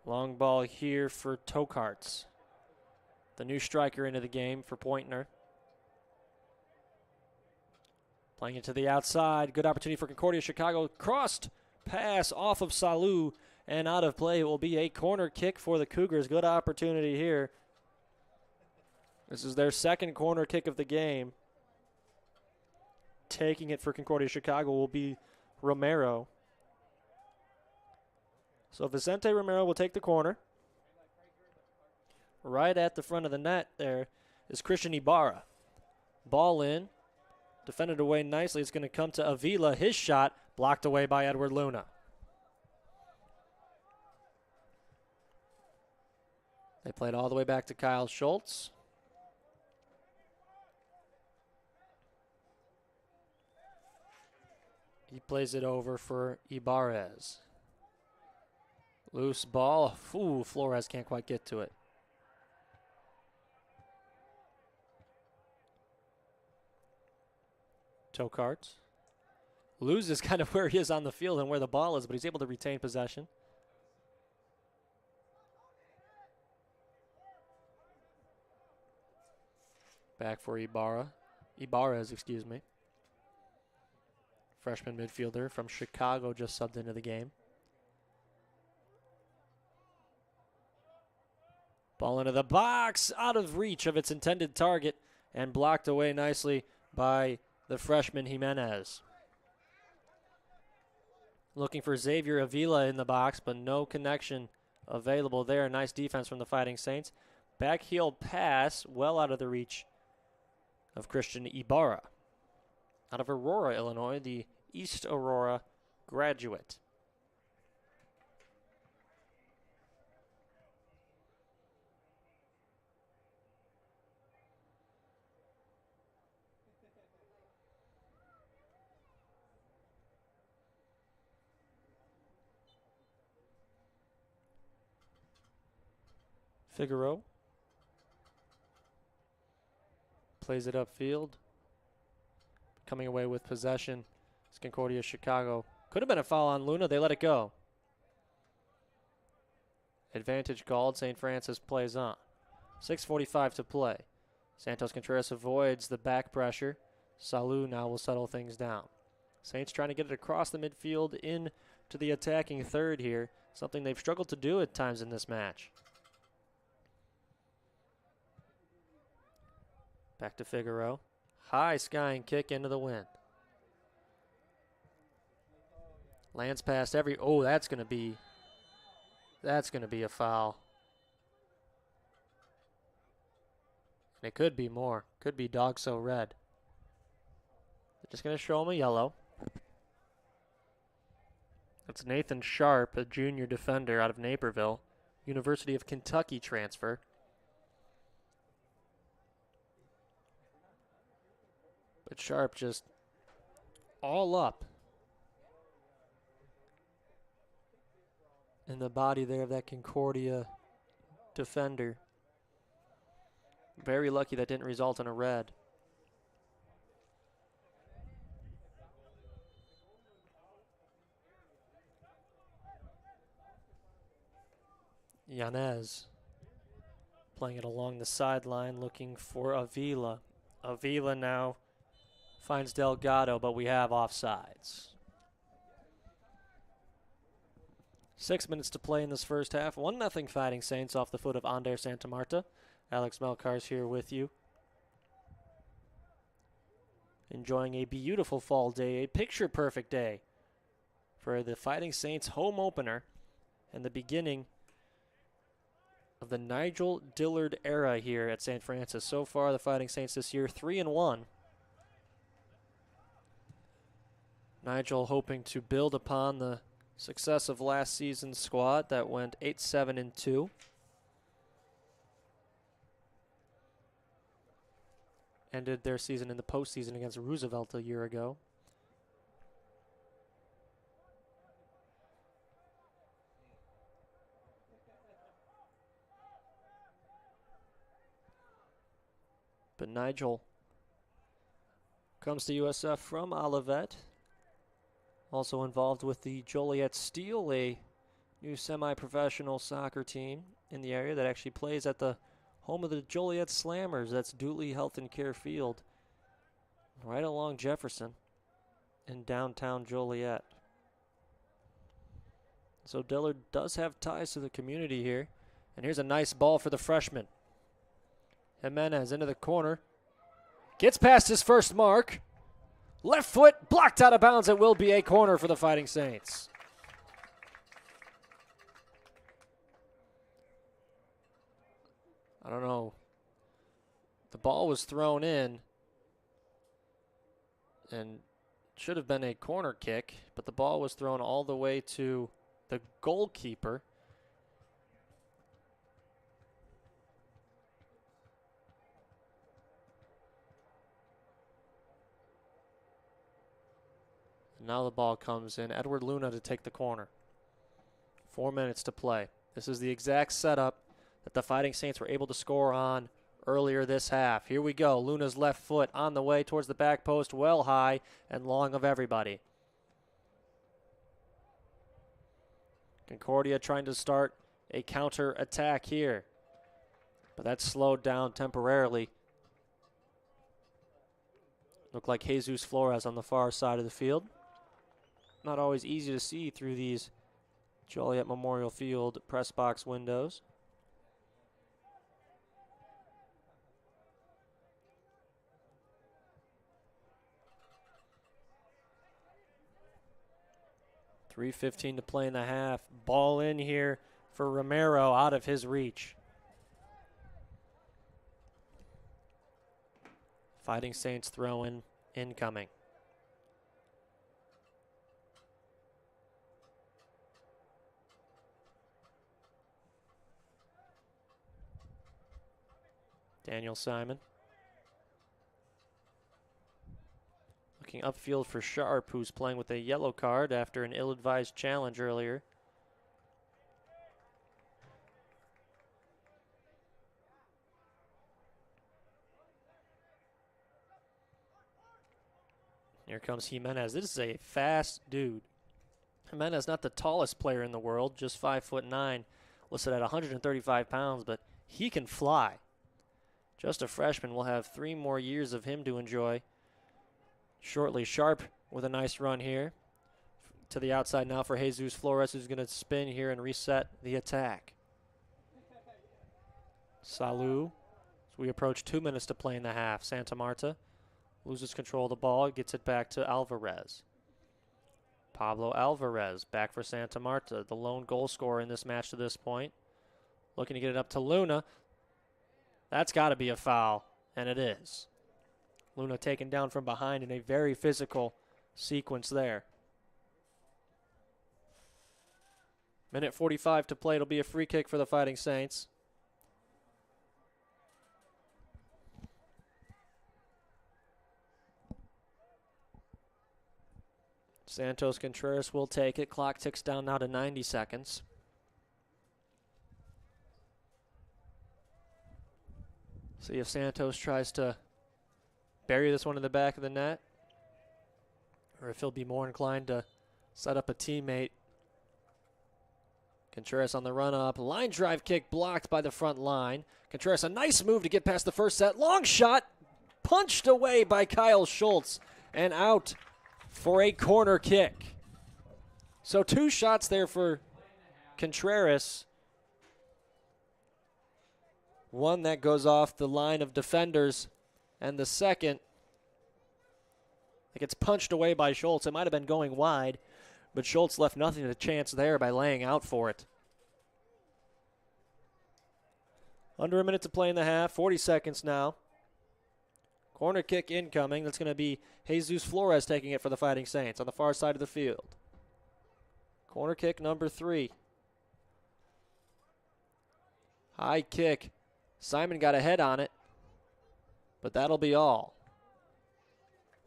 Long ball here for Tokarts, the new striker into the game for Pointner. Playing it to the outside. Good opportunity for Concordia. Chicago crossed pass off of Salou and out of play. It will be a corner kick for the Cougars. Good opportunity here. This is their second corner kick of the game. Taking it for Concordia Chicago will be Romero. So Vicente Romero will take the corner. Right at the front of the net there is Christian Ibarra. Ball in. Defended away nicely. It's going to come to Avila. His shot blocked away by Edward Luna. They played all the way back to Kyle Schultz. He plays it over for Ibarez. Loose ball. Ooh, Flores can't quite get to it. Tokart loses kind of where he is on the field and where the ball is, but he's able to retain possession. Back for Ibarez, excuse me. Freshman midfielder from Chicago just subbed into the game. Ball into the box, out of reach of its intended target, and blocked away nicely by the freshman Jimenez. Looking for Xavier Avila in the box, but no connection available there. Nice defense from the Fighting Saints. Backheel pass, well out of the reach of Christian Ibarra. Out of Aurora, Illinois, the East Aurora graduate. Figaro plays it upfield. Coming away with possession. It's Concordia Chicago. Could have been a foul on Luna. They let it go. Advantage called. St. Francis plays on. 6:45 to play. Santos Contreras avoids the back pressure. Salou now will settle things down. Saints trying to get it across the midfield into the attacking third here. Something they've struggled to do at times in this match. Back to Figaro. High skying kick into the wind. Lands past every. Oh, that's going to be a foul. And it could be more. Could be dog so red. They're just going to show him a yellow. That's Nathan Sharp, a junior defender out of Naperville, University of Kentucky transfer. But Sharp just all up in the body there of that Concordia defender. Very lucky that didn't result in a red. Yanez playing it along the sideline, looking for Avila. Avila now finds Delgado, but we have offsides. 6 minutes to play in this first half. 1-0 Fighting Saints off the foot of Ander Santa Marta. Alex Melkars here with you. Enjoying a beautiful fall day, a picture-perfect day for the Fighting Saints home opener and the beginning of the Nigel Dillard era here at St. Francis. So far, the Fighting Saints this year, 3-1. Nigel hoping to build upon the success of last season's squad that went 8-7-2. Ended their season in the postseason against Roosevelt a year ago. But Nigel comes to USF from Olivet. Also involved with the Joliet Steel, a new semi-professional soccer team in the area that actually plays at the home of the Joliet Slammers. That's Dooley Health and Care Field, right along Jefferson in downtown Joliet. So Dillard does have ties to the community here. And here's a nice ball for the freshman. Jimenez into the corner. Gets past his first mark. Left foot blocked out of bounds. It will be a corner for the Fighting Saints. I don't know. The ball was thrown in and should have been a corner kick, but the ball was thrown all the way to the goalkeeper. Now the ball comes in. Edward Luna to take the corner. 4 minutes to play. This is the exact setup that the Fighting Saints were able to score on earlier this half. Here we go. Luna's left foot on the way towards the back post, well high and long of everybody. Concordia trying to start a counter attack here, but that's slowed down temporarily. Look like Jesus Flores on the far side of the field. Not always easy to see through these Joliet Memorial Field press box windows. .3:15 to play in the half. Ball in here for Romero, out of his reach. Fighting Saints throw in incoming. Daniel Simon. Looking upfield for Sharp, who's playing with a yellow card after an ill-advised challenge earlier. Here comes Jimenez. This is a fast dude. Jimenez not the tallest player in the world, just 5'9", listed at 135 pounds, but he can fly. Just a freshman. Will have 3 more years of him to enjoy shortly. Sharp with a nice run here. To the outside now for Jesus Flores, who's going to spin here and reset the attack. Salou, as we approach 2 minutes to play in the half. Santa Marta loses control of the ball, gets it back to Alvarez. Pablo Alvarez back for Santa Marta, the lone goal scorer in this match to this point. Looking to get it up to Luna. That's got to be a foul, and it is. Luna taken down from behind in a very physical sequence there. Minute 45 to play. It'll be a free kick for the Fighting Saints. Santos Contreras will take it. Clock ticks down now to 90 seconds. See if Santos tries to bury this one in the back of the net, or if he'll be more inclined to set up a teammate. Contreras on the run-up. Line drive kick blocked by the front line. Contreras, a nice move to get past the first set. Long shot punched away by Kyle Schultz and out for a corner kick. So 2 shots there for Contreras. One that goes off the line of defenders, and the second that gets punched away by Schultz. It might have been going wide, but Schultz left nothing to chance there by laying out for it. Under a minute to play in the half, 40 seconds now. Corner kick incoming. That's going to be Jesus Flores taking it for the Fighting Saints on the far side of the field. Corner kick number 3. High kick. Simon got a head on it, but that'll be all.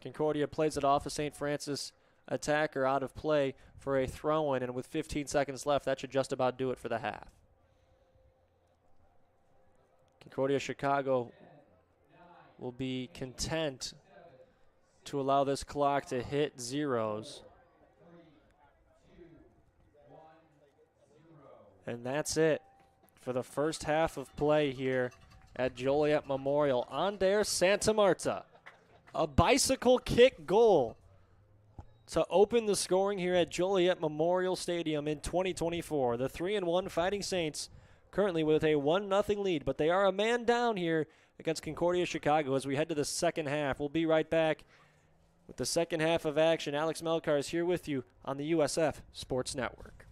Concordia plays it off. A St. Francis attacker out of play for a throw-in, and with 15 seconds left, that should just about do it for the half. Concordia Chicago will be content to allow this clock to hit zeros. And that's it for the first half of play here at Joliet Memorial. Ander Santa Marta, a bicycle kick goal to open the scoring here at Joliet Memorial Stadium in 2024. The 3-1 Fighting Saints currently with a 1-0 lead, but they are a man down here against Concordia Chicago as we head to the second half. We'll be right back with the second half of action. Alex Melkar is here with you on the USF Sports Network.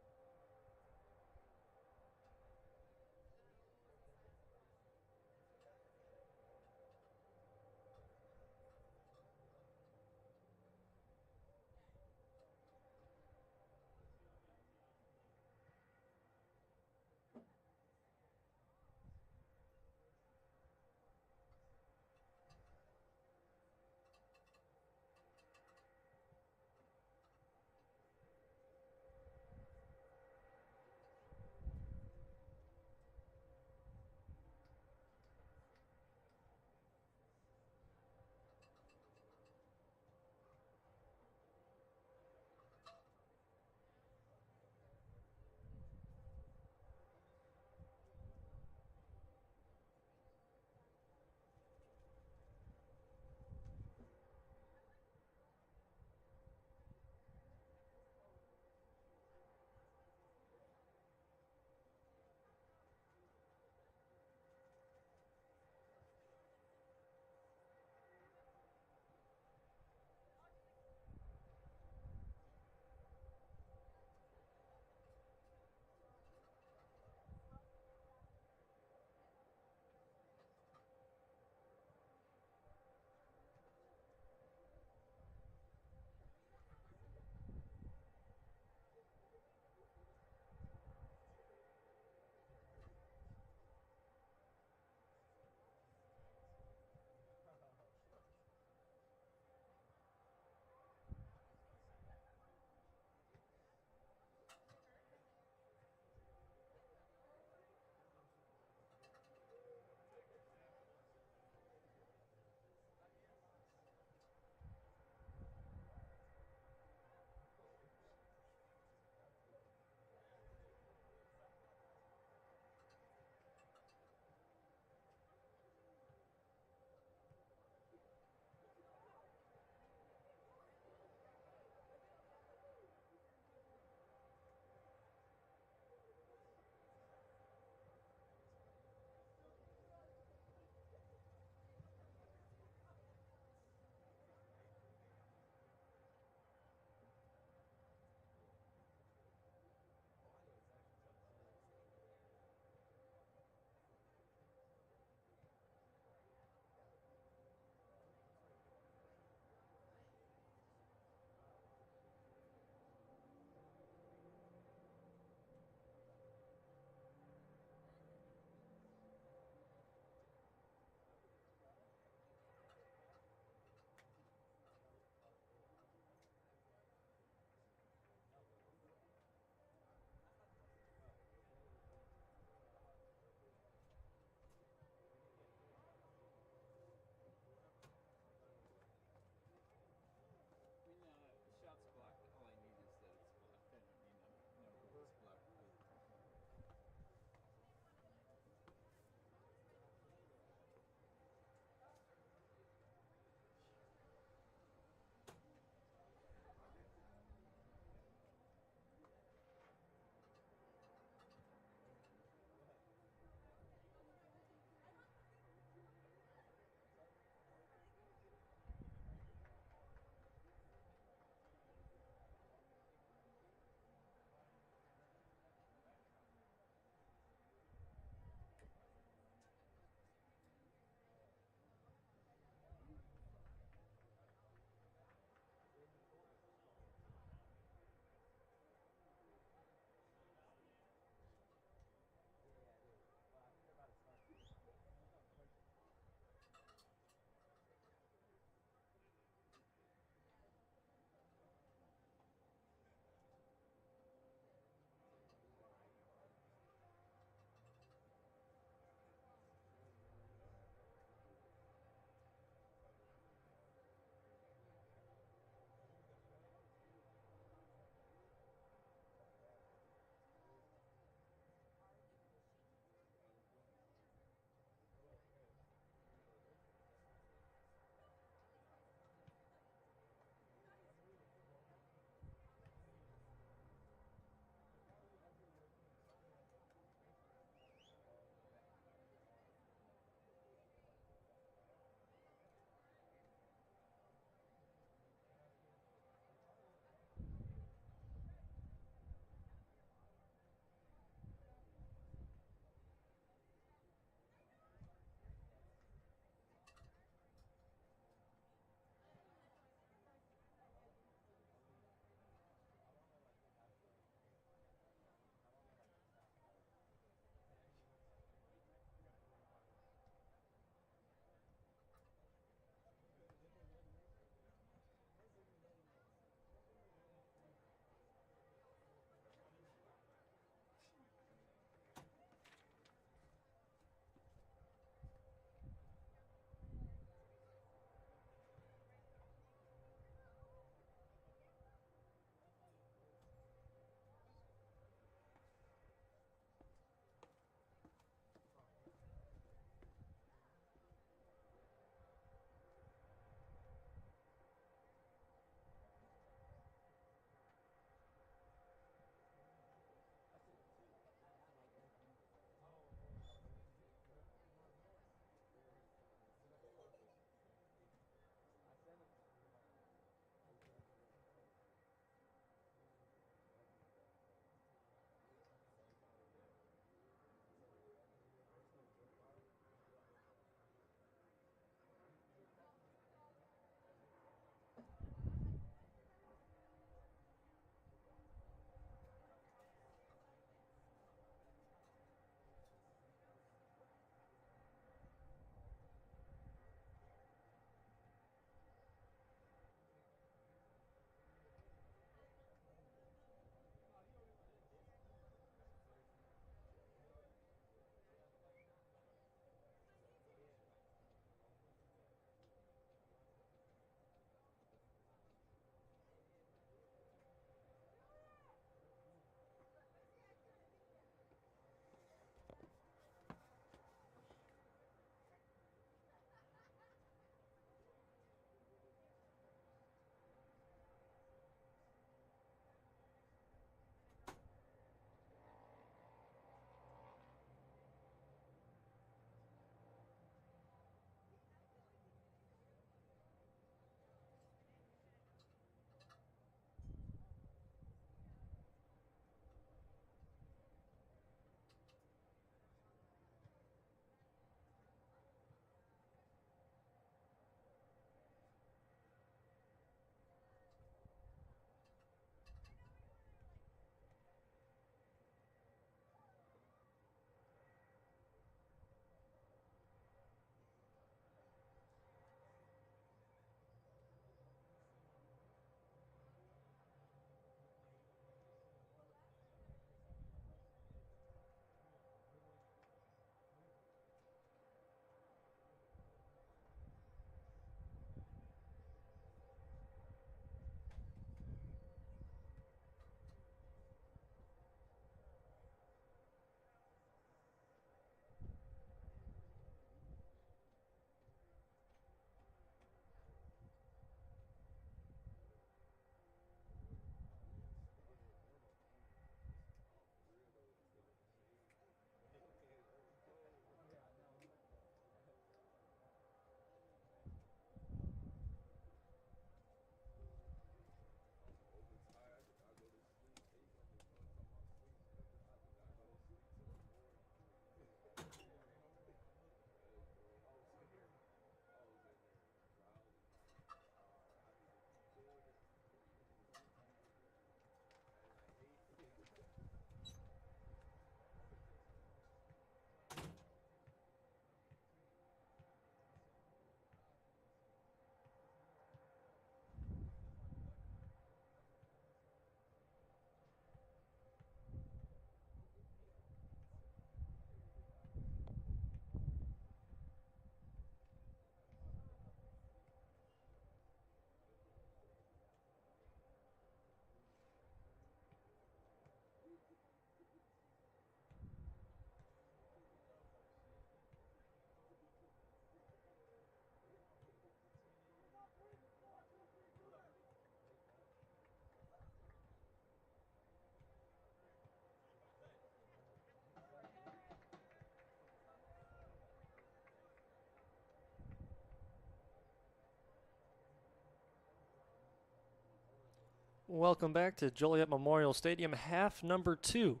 Welcome back to Joliet Memorial Stadium, half number 2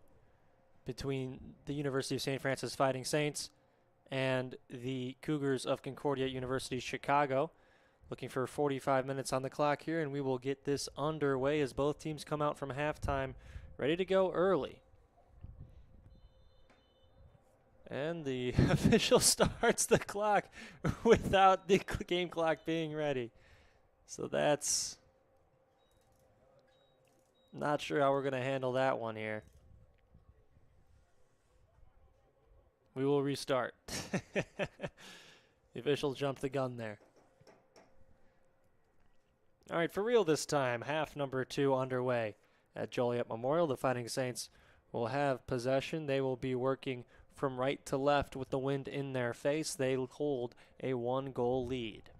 between the University of St. Francis Fighting Saints and the Cougars of Concordia University Chicago. Looking for 45 minutes on the clock here, and we will get this underway as both teams come out from halftime ready to go early. And the official starts the clock without the game clock being ready. So that's not sure how we're going to handle that one here. We will restart. The official jumped the gun there. All right, for real this time, half number 2 underway at Joliet Memorial. The Fighting Saints will have possession. They will be working from right to left with the wind in their face. They hold a 1-goal lead.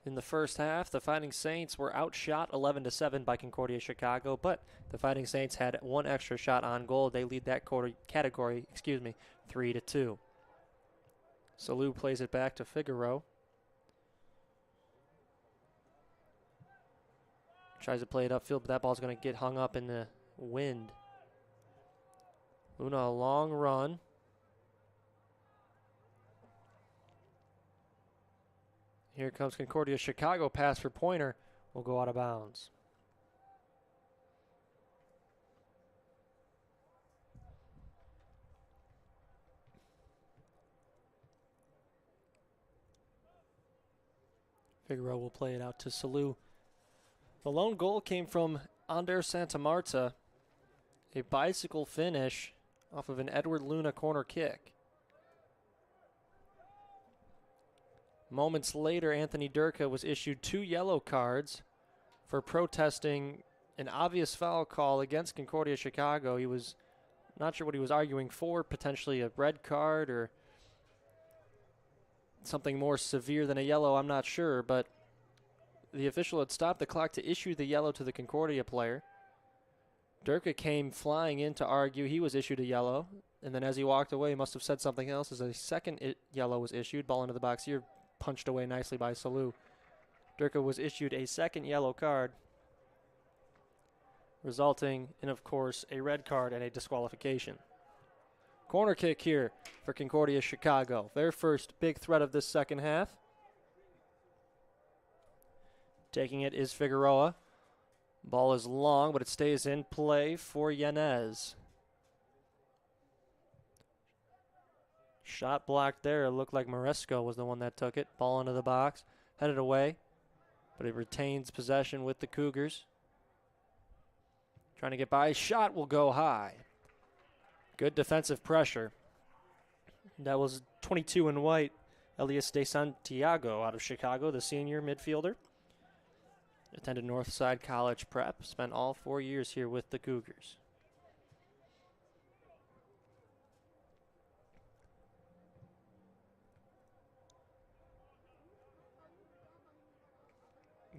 In the first half, the Fighting Saints were outshot 11-7 by Concordia Chicago, but the Fighting Saints had one extra shot on goal. They lead that category, 3-2. Salou plays it back to Figueroa. Tries to play it upfield, but that ball's going to get hung up in the wind. Luna, a long run. Here comes Concordia Chicago. Pass for Pointer will go out of bounds. Figueroa will play it out to Salou. The lone goal came from Ander Santa Marta, a bicycle finish off of an Edward Luna corner kick. Moments later, Anthony Durka was issued 2 yellow cards for protesting an obvious foul call against Concordia Chicago. He was not sure what he was arguing for, potentially a red card or something more severe than a yellow, I'm not sure, but the official had stopped the clock to issue the yellow to the Concordia player. Durka came flying in to argue. He was issued a yellow, and then as he walked away, he must have said something else as a second yellow was issued. Ball into the box here, punched away nicely by Salou. Durka was issued a second yellow card, resulting in, of course, a red card and a disqualification. Corner kick here for Concordia Chicago. Their first big threat of this second half. Taking it is Figueroa. Ball is long, but it stays in play for Yanez. Shot blocked there. It looked like Maresco was the one that took it. Ball into the box. Headed away, but it retains possession with the Cougars. Trying to get by. Shot will go high. Good defensive pressure. That was 22 in white. Elias De Santiago out of Chicago, the senior midfielder. Attended Northside College Prep. Spent all 4 years here with the Cougars.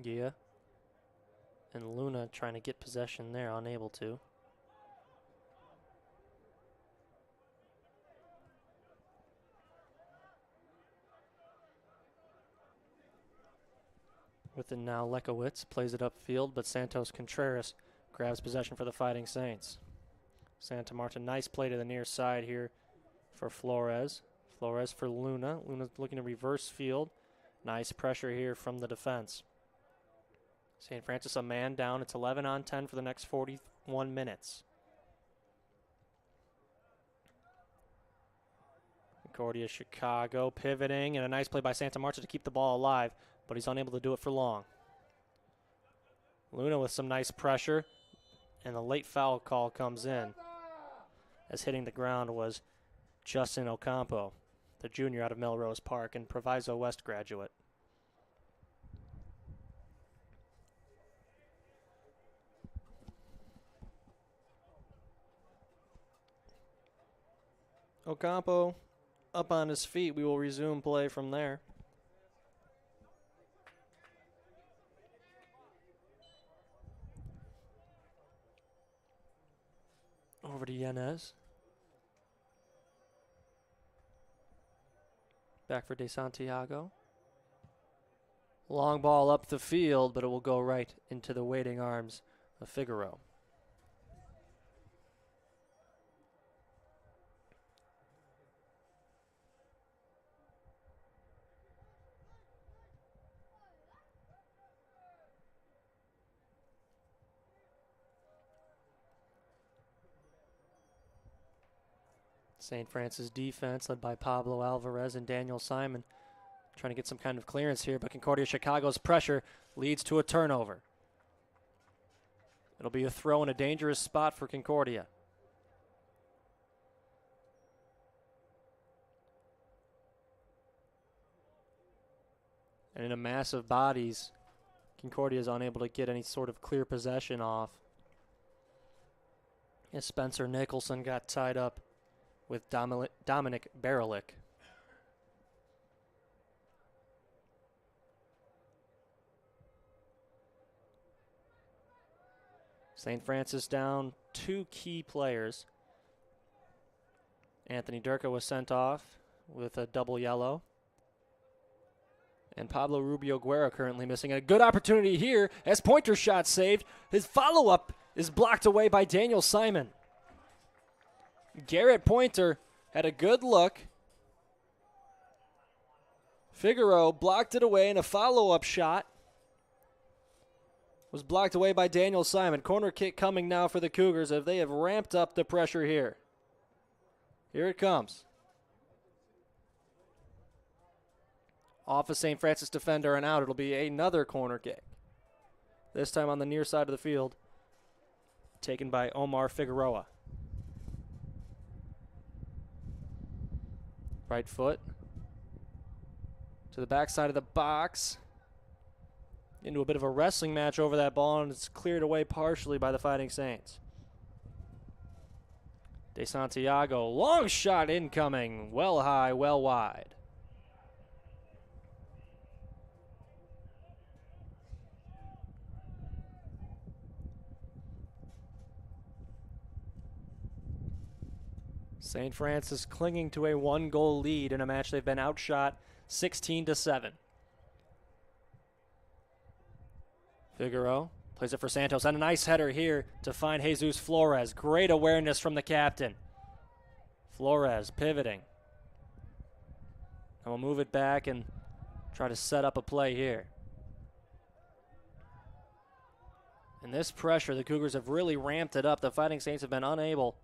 Yeah. And Luna trying to get possession there, unable to. With it now, Lekowitz plays it upfield, but Santos Contreras grabs possession for the Fighting Saints. Santa Marta, nice play to the near side here for Flores. Flores for Luna. Luna's looking to reverse field. Nice pressure here from the defense. St. Francis a man down. It's 11-on-10 for the next 41 minutes. Concordia Chicago pivoting, and a nice play by Santa Marta to keep the ball alive, but he's unable to do it for long. Luna with some nice pressure, and the late foul call comes in, as hitting the ground was Justin Ocampo, the junior out of Melrose Park and Proviso West graduate. Ocampo up on his feet. We will resume play from there. Over to Yanez. Back for De Santiago. Long ball up the field, but it will go right into the waiting arms of Figaro. St. Francis defense led by Pablo Alvarez and Daniel Simon trying to get some kind of clearance here, but Concordia Chicago's pressure leads to a turnover. It'll be a throw in a dangerous spot for Concordia. And in a mass of bodies, Concordia is unable to get any sort of clear possession off. As Spencer Nicholson got tied up with Dominic Barelick. St. Francis down 2 key players. Anthony Durka was sent off with a double yellow. And Pablo Rubio Guerra currently missing. A good opportunity here as Pointer's shot saved. His follow-up is blocked away by Daniel Simon. Garrett Pointer had a good look. Figaro blocked it away, and a follow-up shot was blocked away by Daniel Simon. Corner kick coming now for the Cougars as they have ramped up the pressure here. Here it comes. Off a St. Francis defender and out. It'll be another corner kick. This time on the near side of the field. Taken by Omar Figueroa. Right foot to the backside of the box. Into a bit of a wrestling match over that ball, and it's cleared away partially by the Fighting Saints. De Santiago, long shot incoming. Well high, well wide. St. Francis clinging to a 1-goal lead in a match they've been outshot 16-7. Figaro plays it for Santos, and a nice header here to find Jesus Flores. Great awareness from the captain. Flores pivoting. And we'll move it back and try to set up a play here. In this pressure, the Cougars have really ramped it up. The Fighting Saints have been unable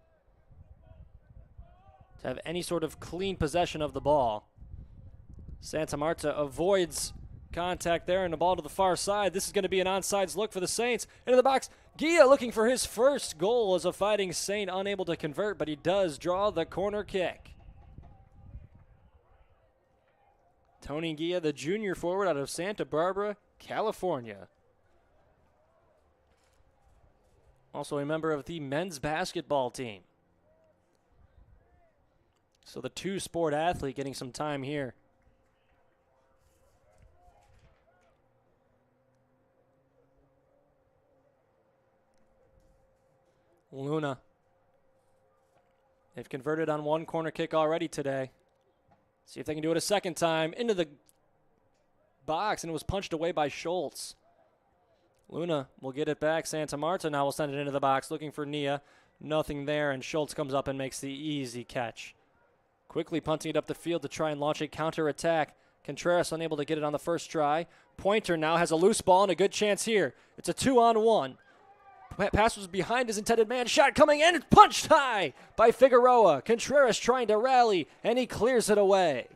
to have any sort of clean possession of the ball. Santa Marta avoids contact there and the ball to the far side. This is going to be an onside look for the Saints. Into the box, Gia looking for his first goal as a Fighting Saint, unable to convert, but he does draw the corner kick. Tony Gia, the junior forward out of Santa Barbara, California. Also a member of the men's basketball team. So the two-sport athlete getting some time here. Luna. They've converted on one corner kick already today. See if they can do it a second time. Into the box, and it was punched away by Schultz. Luna will get it back. Santa Marta now will send it into the box, looking for Nia. Nothing there, and Schultz comes up and makes the easy catch. Quickly punting it up the field to try and launch a counter-attack. Contreras unable to get it on the first try. Pointer now has a loose ball and a good chance here. It's a 2-on-1. Pass was behind his intended man. Shot coming in. It's punched high by Figueroa. Contreras trying to rally, and he clears it away.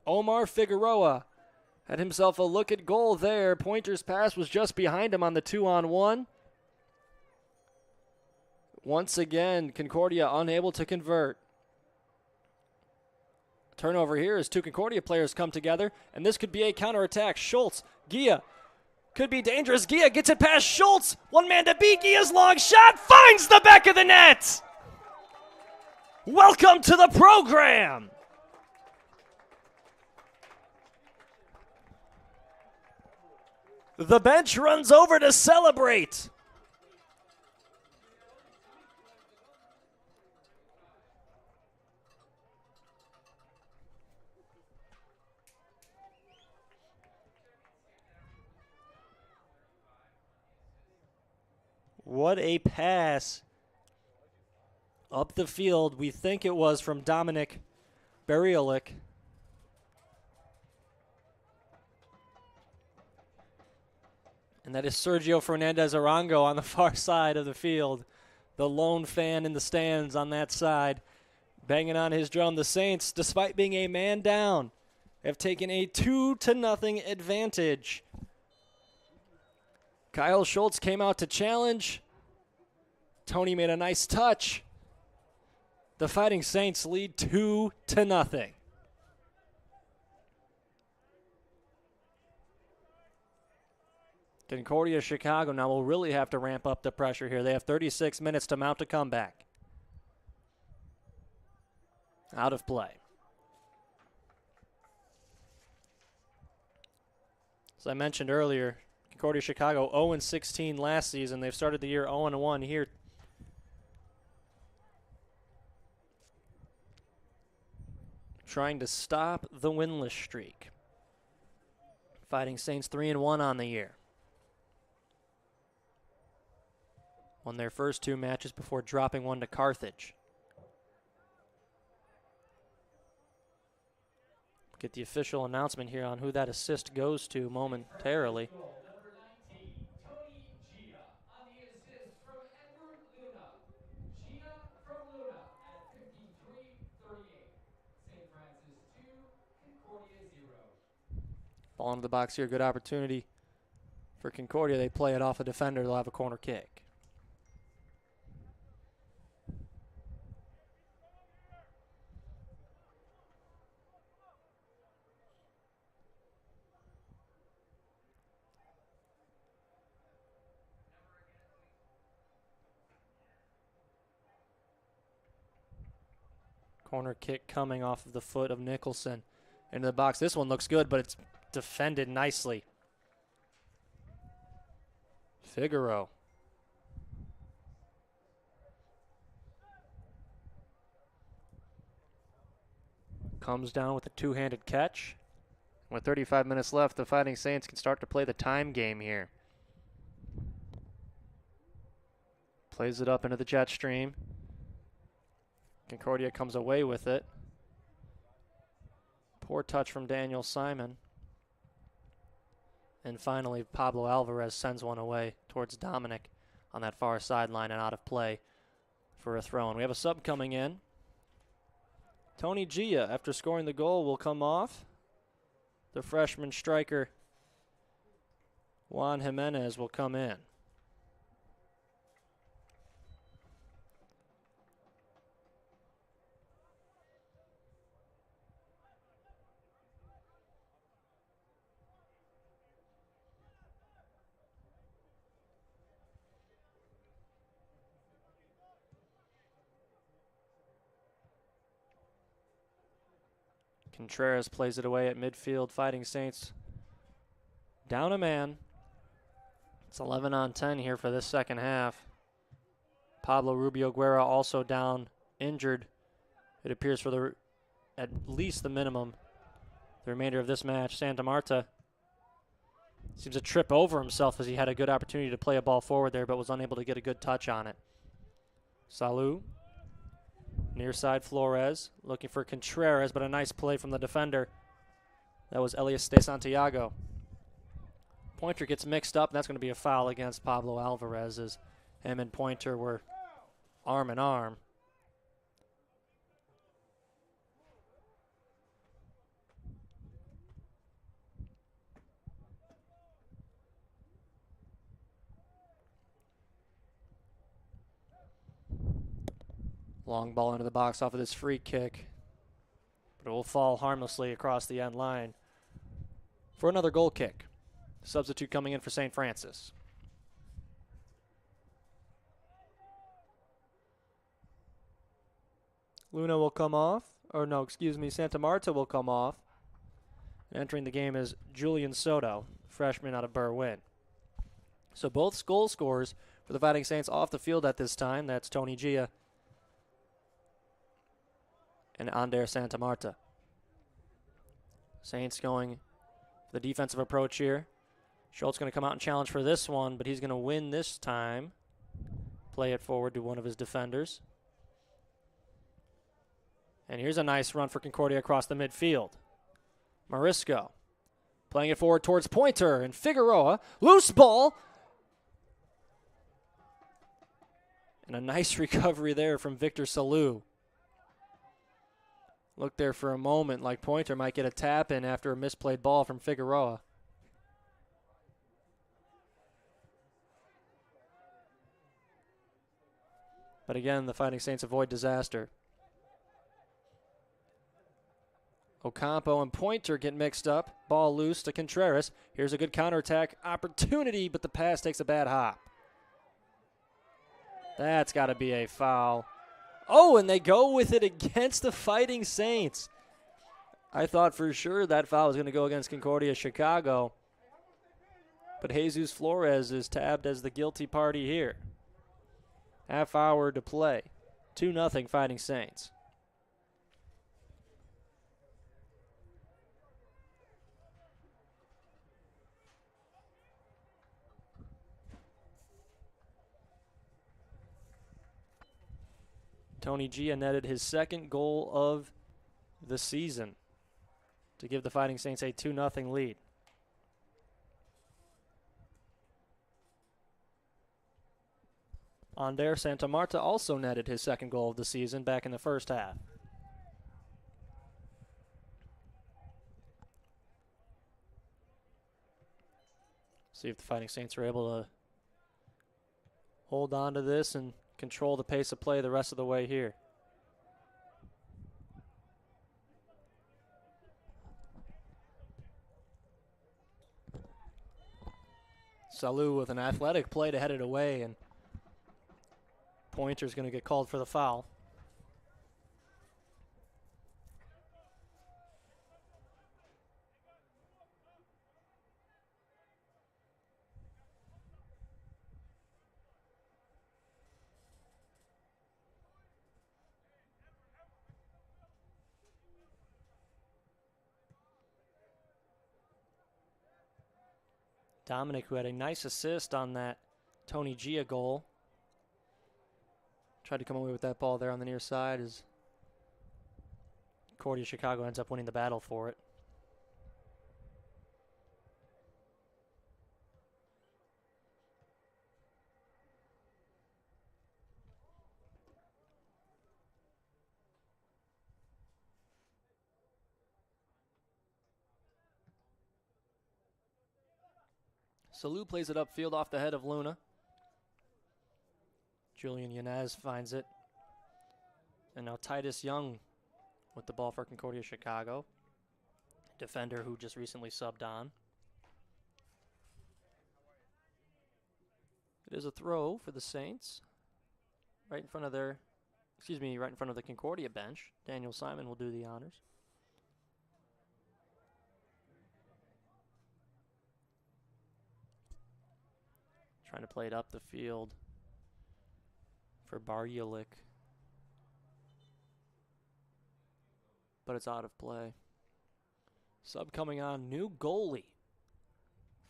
Omar Figueroa had himself a look at goal there. Pointer's pass was just behind him on the 2-on-1. Once again, Concordia unable to convert. Turnover here as two Concordia players come together, and this could be a counterattack. Schultz, Gia, could be dangerous. Gia gets it past Schultz. One man to beat. Gia's long shot finds the back of the net. Welcome to the program. The bench runs over to celebrate. What a pass up the field. We think it was from Dominic Bariolic. And that is Sergio Fernandez Arango on the far side of the field. The lone fan in the stands on that side, banging on his drum. The Saints, despite being a man down, have taken a 2-0 advantage. Kyle Schultz came out to challenge. Tony made a nice touch. The Fighting Saints lead 2-0. Concordia, Chicago now will really have to ramp up the pressure here. They have 36 minutes to mount a comeback. Out of play. As I mentioned earlier, Concordia, Chicago 0-16 last season. They've started the year 0-1 here. Trying to stop the winless streak. Fighting Saints 3-1 on the year. Won their first 2 matches before dropping one to Carthage. Get the official announcement here on who that assist goes to momentarily. Number 19, Tony Gia on the assist from Edward Luna. Gia from Luna at 53-38. St. Francis 2, Concordia 0. Ball into the box here. Good opportunity for Concordia. They play it off a defender. They'll have a corner kick. Corner kick coming off of the foot of Nicholson into the box. This one looks good, but it's defended nicely. Figaro. Comes down with a two-handed catch. With 35 minutes left, the Fighting Saints can start to play the time game here. Plays it up into the jet stream. Concordia comes away with it. Poor touch from Daniel Simon. And finally, Pablo Alvarez sends one away towards Dominic on that far sideline and out of play for a throw. And we have a sub coming in. Tony Gia, after scoring the goal, will come off. The freshman striker, Juan Jimenez, will come in. Contreras plays it away at midfield. Fighting Saints down a man. It's 11-on-10 here for this second half. Pablo Rubio Guerra also down, injured. It appears for at least the minimum, the remainder of this match. Santa Marta seems to trip over himself as he had a good opportunity to play a ball forward there, but was unable to get a good touch on it. Salou. Near side Flores, looking for Contreras, but a nice play from the defender. That was Elias de Santiago. Pointer gets mixed up, and that's going to be a foul against Pablo Alvarez as him and Pointer were arm in arm. Long ball into the box off of this free kick, but it will fall harmlessly across the end line for another goal kick. Substitute coming in for St. Francis. Luna will come off, or no, excuse me, Santa Marta will come off. Entering the game is Julian Soto, freshman out of Berwyn. So both goal scorers for the Fighting Saints off the field at this time. That's Tony Gia and Ander Santa Marta. Saints going for the defensive approach here. Schultz going to come out and challenge for this one, but he's going to win this time. play it forward to one of his defenders. And here's a nice run for Concordia across the midfield. Marisco playing it forward towards Pointer and Figueroa. Loose ball. And a nice recovery there from Victor Salou. Looked there for a moment like Pointer might get a tap in after a misplayed ball from Figueroa. But again, the Fighting Saints avoid disaster. Ocampo and Pointer get mixed up. Ball loose to Contreras. Here's a good counterattack opportunity, but the pass takes a bad hop. That's got to be a foul. Oh, and they go with it against the Fighting Saints. I thought for sure that foul was going to go against Concordia Chicago. But Jesus Flores is tabbed as the guilty party here. Half hour to play. 2-0 Fighting Saints. Tony Gia netted his second goal of the season to give the Fighting Saints a 2-0 lead. Ander Santa Marta also netted his second goal of the season back in the first half. See if the Fighting Saints are able to hold on to this and control the pace of play the rest of the way here. Salou with an athletic play to head it away, and Pointer's going to get called for the foul. Dominic, who had a nice assist on that Tony Gia goal, tried to come away with that ball there on the near side as Concordia Chicago ends up winning the battle for it. Salou plays it upfield off the head of Luna. Julian Yanez finds it. And now Titus Young with the ball for Concordia Chicago. Defender who just recently subbed on. It is a throw for the Saints. Right in front of their, right in front of the Concordia bench. Daniel Simon will do the honors. Trying to play it up the field for Barjulik. But it's out of play. Sub coming on, new goalie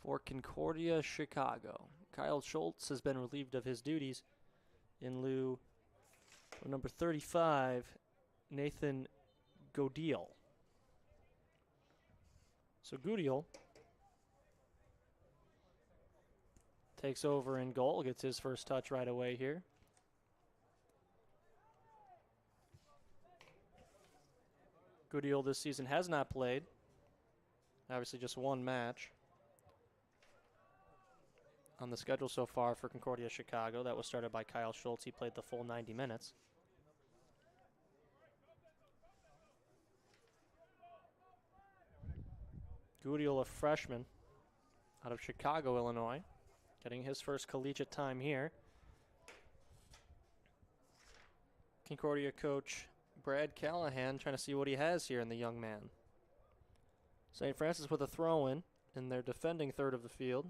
for Concordia Chicago. Kyle Schultz has been relieved of his duties in lieu of number 35, Nathan Godiel. So Godiel takes over in goal, gets his first touch right away here. Godiel this season has not played. Obviously just one match on the schedule so far for Concordia Chicago. That was started by Kyle Schultz. He played the full 90 minutes. Godiel, a freshman out of Chicago, Illinois, getting his first collegiate time here. Concordia coach Brad Callahan trying to see what he has here in the young man. St. Francis with a throw-in their defending third of the field.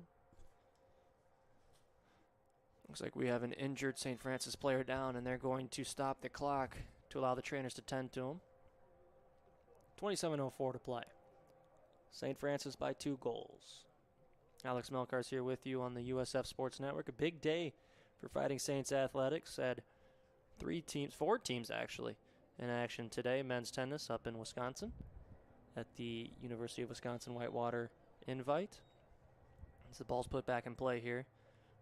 Looks like we have an injured St. Francis player down, and they're going to stop the clock to allow the trainers to tend to him. 27:04 to play. St. Francis by 2 goals. Alex Melkars here with you on the USF Sports Network. A big day for Fighting Saints Athletics. Had four teams actually, in action today. Men's tennis up in Wisconsin at the University of Wisconsin-Whitewater Invite. As the ball's put back in play here.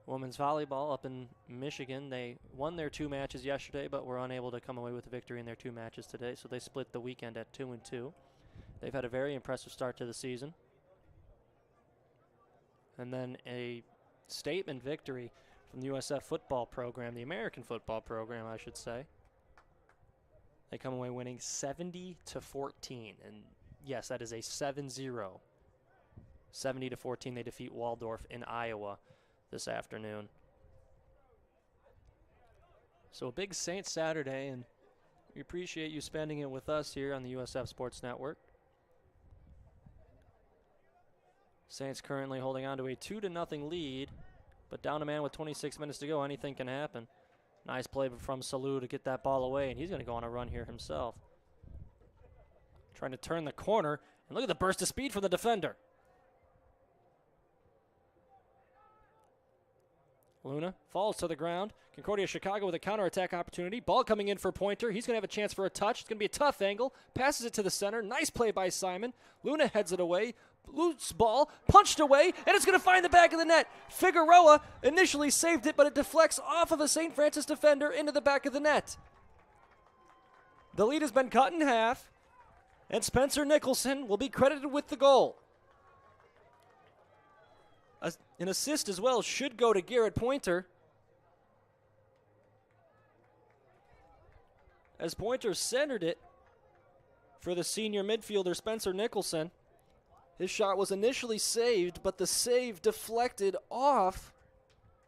Women's volleyball up in Michigan. They won their 2 matches yesterday, but were unable to come away with a victory in their 2 matches today, so they split the weekend at 2-2. They've had a very impressive start to the season. And then a statement victory from the USF football program, the American football program, I should say. They come away winning 70-14, and yes, that is a 7-0. 70-14, they defeat Waldorf in Iowa this afternoon. So a big Saints Saturday, and we appreciate you spending it with us here on the USF Sports Network. Saints currently holding on to a 2-0 lead, but down a man with 26 minutes to go. Anything can happen. Nice play from Salou to get that ball away, and he's going to go on a run here himself. Trying to turn the corner, and look at the burst of speed from the defender. Luna falls to the ground. Concordia Chicago with a counterattack opportunity. Ball coming in for Pointer. He's going to have a chance for a touch. It's going to be a tough angle. Passes it to the center. Nice play by Simon. Luna heads it away. Loose ball. Punched away. And it's going to find the back of the net. Figueroa initially saved it, but it deflects off of a St. Francis defender into the back of the net. The lead has been cut in half. And Spencer Nicholson will be credited with the goal. An assist as well should go to Garrett Pointer. As Pointer centered it for the senior midfielder Spencer Nicholson. His shot was initially saved, but the save deflected off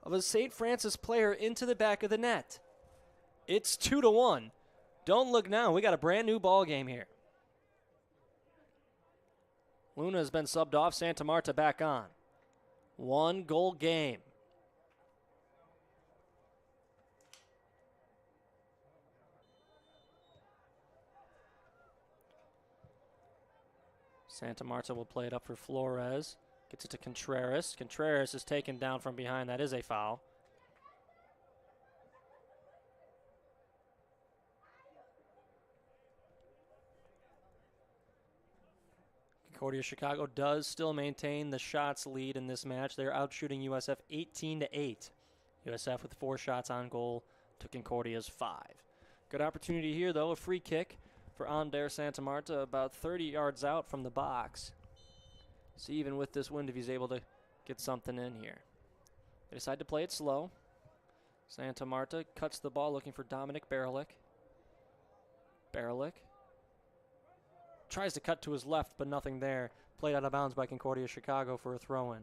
of a St. Francis player into the back of the net. It's 2-1. Don't look now. We got a brand new ball game here. Luna has been subbed off. Santa Marta back on. 1-goal game. Santa Marta will play it up for Flores. Gets it to Contreras. Contreras is taken down from behind. That is a foul. Concordia Chicago does still maintain the shots lead in this match. They're outshooting USF 18-8. USF with 4 shots on goal to Concordia's 5. Good opportunity here, though. A free kick for Ander Santa Marta about 30 yards out from the box. See, even with this wind, if he's able to get something in here. They decide to play it slow. Santa Marta cuts the ball looking for Dominic Baralik. Baralik tries to cut to his left, but nothing there. Played out of bounds by Concordia Chicago for a throw-in.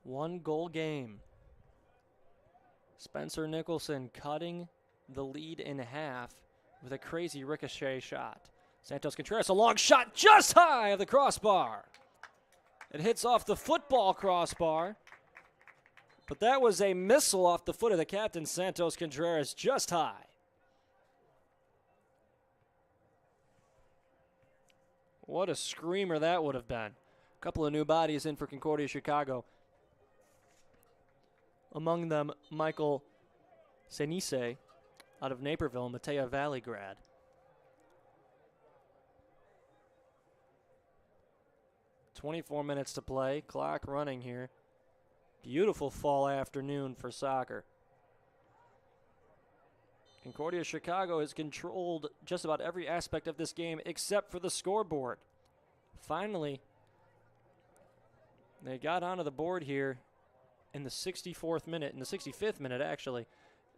1-goal game. Spencer Nicholson cutting the lead in half with a crazy ricochet shot. Santos Contreras, a long shot just high of the crossbar. It hits off the football crossbar, but that was a missile off the foot of the captain, Santos Contreras, just high. What a screamer that would have been. A couple of new bodies in for Concordia Chicago. Among them, Michael Senise out of Naperville, Matea Valley grad. "24 minutes to play, clock running here. Beautiful fall afternoon for soccer. Concordia Chicago has controlled just about every aspect of this game except for the scoreboard. Finally, they got onto the board here in the 64th minute, in the 65th minute actually,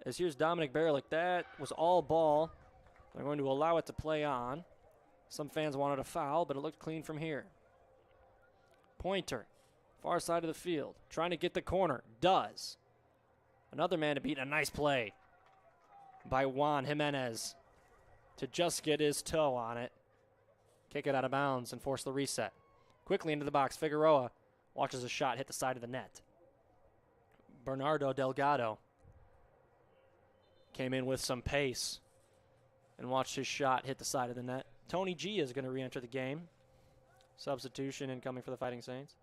as here's Dominic Baralik. That was all ball. They're going to allow it to play on. Some fans wanted a foul, but it looked clean from here. Pointer, far side of the field, trying to get the corner. Does. Another man to beat. A nice play by Juan Jimenez to just get his toe on it. Kick it out of bounds and force the reset. Quickly into the box. Figueroa watches a shot hit the side of the net. Bernardo Delgado came in with some pace and watched his shot hit the side of the net. Tony G is going to re-enter the game. Substitution incoming for the Fighting Saints.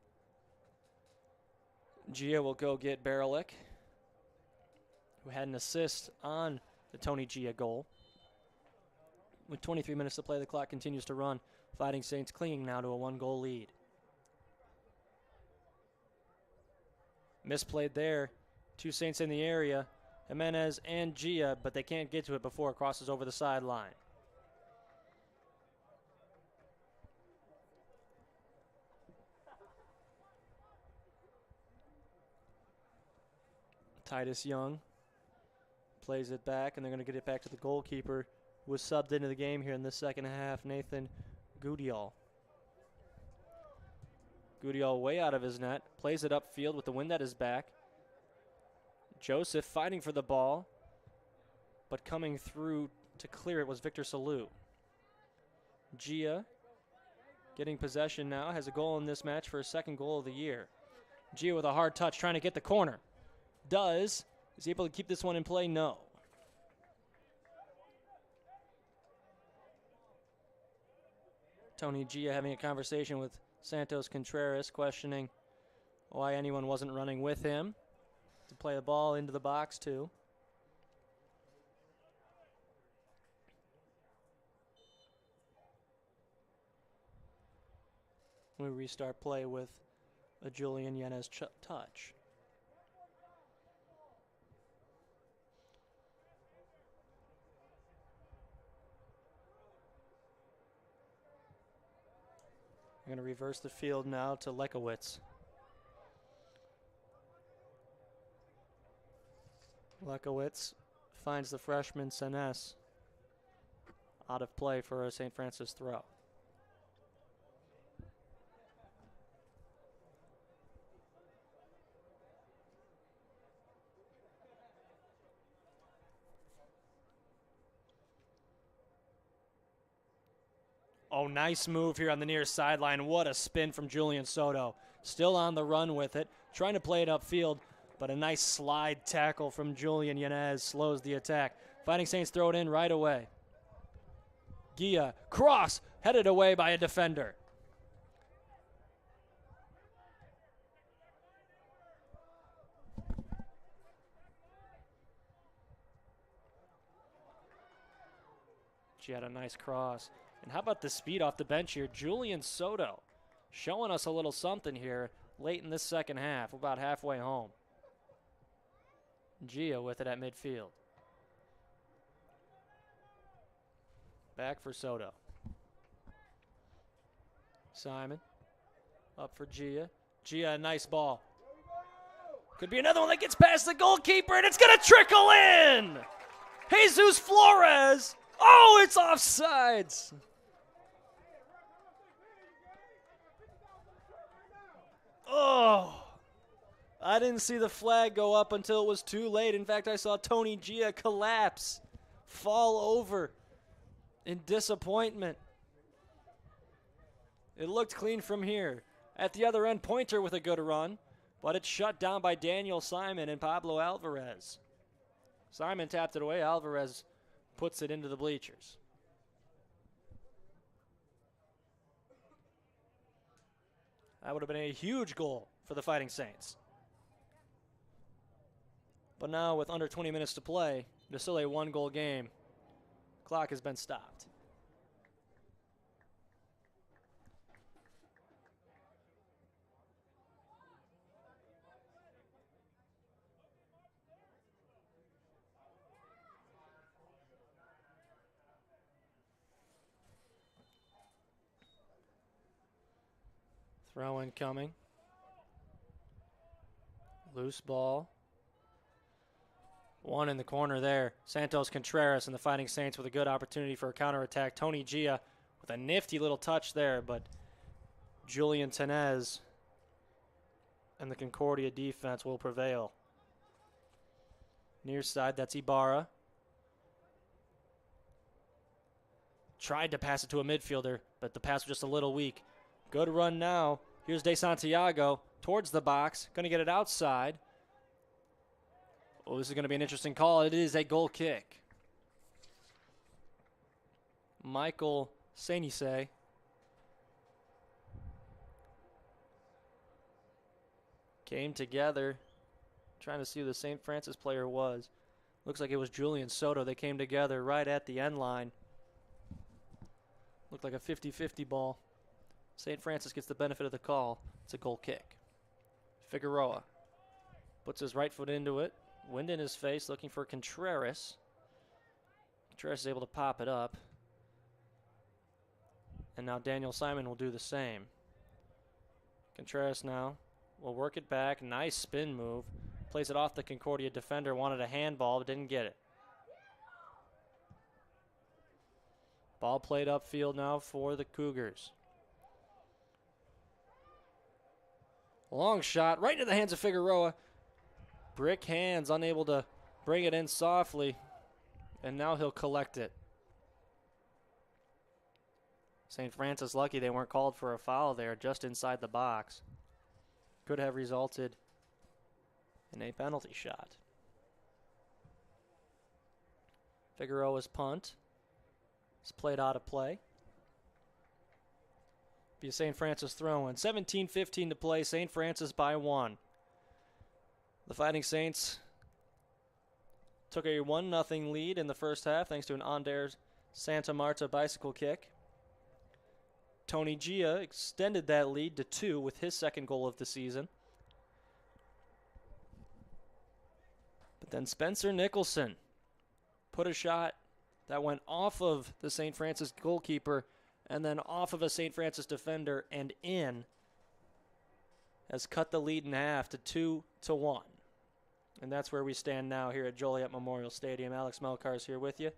Gia will go get Barelick, who had an assist on the Tony Gia goal. With 23 minutes to play, the clock continues to run. Fighting Saints clinging now to a 1-goal lead. Misplayed there. 2 Saints in the area. Jimenez and Gia, but they can't get to it before it crosses over the sideline. Titus Young plays it back, and they're going to get it back to the goalkeeper, who was subbed into the game here in the second half, Nathan Goudial. Goudial way out of his net, plays it upfield with the wind at his back. Joseph fighting for the ball, but coming through to clear it was Victor Salou. Gia getting possession now, has a goal in this match for his 2nd goal of the year. Gia with a hard touch, trying to get the corner. Is he able to keep this one in play? No. Tony Gia having a conversation with Santos Contreras, questioning why anyone wasn't running with him to play the ball into the box too. We restart play with a Julian Yanez touch. We're going to reverse the field now to Lekowitz. Lekowitz finds the freshman Senes out of play for a St. Francis throw. Oh, nice move here on the near sideline. What a spin from Julian Soto. Still on the run with it, trying to play it upfield, but a nice slide tackle from Julian Yanez slows the attack. Fighting Saints throw it in right away. Gia, cross, headed away by a defender. She had a nice cross. And how about the speed off the bench here? Julian Soto showing us a little something here late in this second half. We're about halfway home. Gia with it at midfield. Back for Soto. Simon up for Gia. Gia, a nice ball. Could be another one that gets past the goalkeeper, and it's going to trickle in. Jesus Flores. Oh, it's offsides. Oh, I didn't see the flag go up until it was too late. In fact, I saw Tony Gia collapse, fall over in disappointment. It looked clean from here. At the other end, Pointer with a good run, but it's shut down by Daniel Simon and Pablo Alvarez. Simon tapped it away. Alvarez puts it into the bleachers. That would have been a huge goal for the Fighting Saints. But now with under 20 minutes to play, it is still a 1-goal game. Clock has been stopped. Throw in coming. Loose ball. One in the corner there. Santos Contreras and the Fighting Saints with a good opportunity for a counterattack. Tony Gia with a nifty little touch there, but Julian Tenez and the Concordia defense will prevail. Near side, that's Ibarra. Tried to pass it to a midfielder, but the pass was just a little weak. Good run now. Here's De Santiago towards the box. Going to get it outside. Oh, this is going to be an interesting call. It is a goal kick. Michael Senise came together, trying to see who the St. Francis player was. Looks like it was Julian Soto. They came together right at the end line. Looked like a 50-50 ball. St. Francis gets the benefit of the call. It's a goal kick. Figueroa puts his right foot into it. Wind in his face, looking for Contreras. Contreras is able to pop it up. And now Daniel Simon will do the same. Contreras now will work it back. Nice spin move. Plays it off the Concordia defender. Wanted a handball, but didn't get it. Ball played upfield now for the Cougars. Long shot right into the hands of Figueroa. Brick hands, unable to bring it in softly. And now he'll collect it. St. Francis lucky they weren't called for a foul there, just inside the box. Could have resulted in a penalty shot. Figueroa's punt is played out of play. Be a St. Francis throw-in. 17:15 to play. St. Francis by 1. The Fighting Saints took a 1-0 lead in the first half thanks to an Anders Santa Marta bicycle kick. Tony Gia extended that lead to 2 with his second goal of the season. But then Spencer Nicholson put a shot that went off of the St. Francis goalkeeper and then off of a St. Francis defender and in, has cut the lead in half to 2-1. And that's where we stand now here at Joliet Memorial Stadium. Alex Melkar is here with you.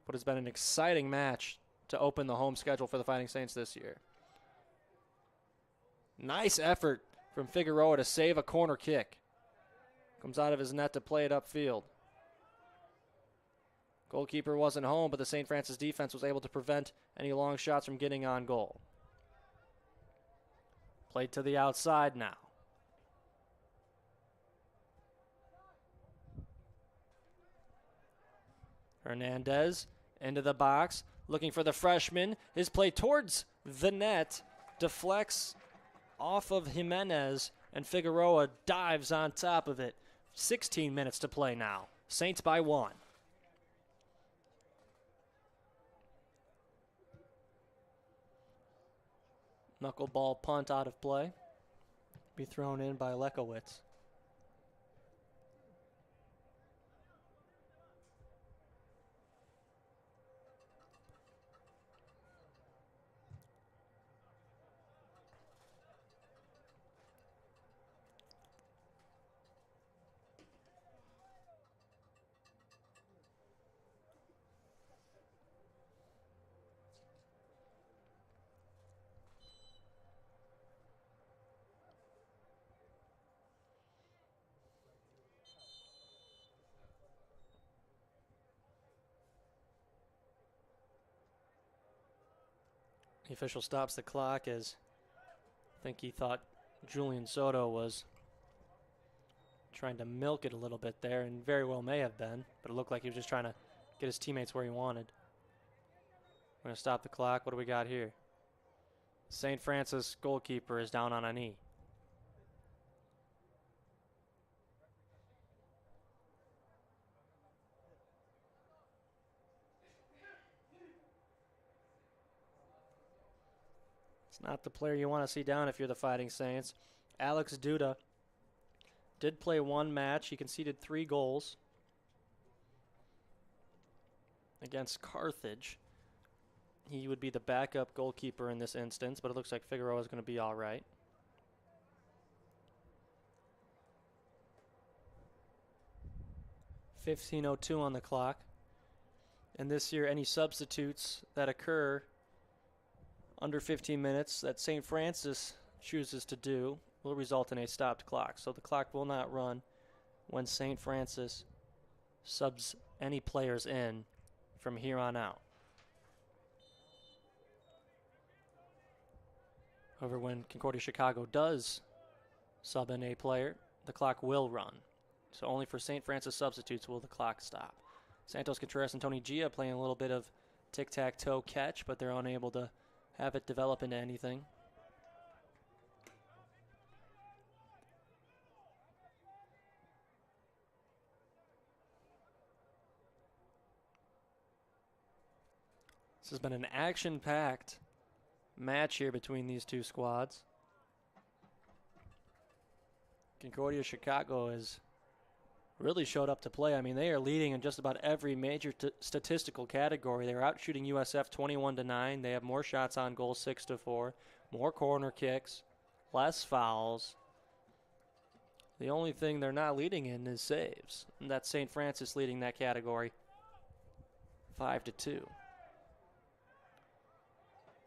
What has been an exciting match to open the home schedule for the Fighting Saints this year. Nice effort from Figueroa to save a corner kick. Comes out of his net to play it upfield. Goalkeeper wasn't home, but the St. Francis defense was able to prevent any long shots from getting on goal. Played to the outside now. Hernandez into the box, looking for the freshman. His play towards the net deflects off of Jimenez, and Figueroa dives on top of it. 16 minutes to play now. Saints by 1. Knuckleball punt out of play. Be thrown in by Lekowitz. The official stops the clock as I think he thought Julian Soto was trying to milk it a little bit there, and very well may have been, but it looked like he was just trying to get his teammates where he wanted. We're going to stop the clock. What do we got here? St. Francis goalkeeper is down on a knee. Not the player you want to see down if you're the Fighting Saints. Alex Duda did play one match. He conceded 3 goals against Carthage. He would be the backup goalkeeper in this instance, but it looks like Figueroa is going to be all right. .15:02 on the clock. And this year, any substitutes that occur under 15 minutes that St. Francis chooses to do will result in a stopped clock. So the clock will not run when St. Francis subs any players in from here on out. However, when Concordia Chicago does sub in a player, the clock will run. So only for St. Francis substitutes will the clock stop. Santos Contreras and Tony Gia playing a little bit of tic-tac-toe catch, but they're unable to have it develop into anything. This has been an action-packed match here between these two squads. Concordia Chicago has really showed up to play. I mean, they are leading in just about every major statistical category. They're out shooting USF 21-9. They have more shots on goal, 6-4, more corner kicks, less fouls. The only thing they're not leading in is saves, and that's St. Francis leading that category 5-2.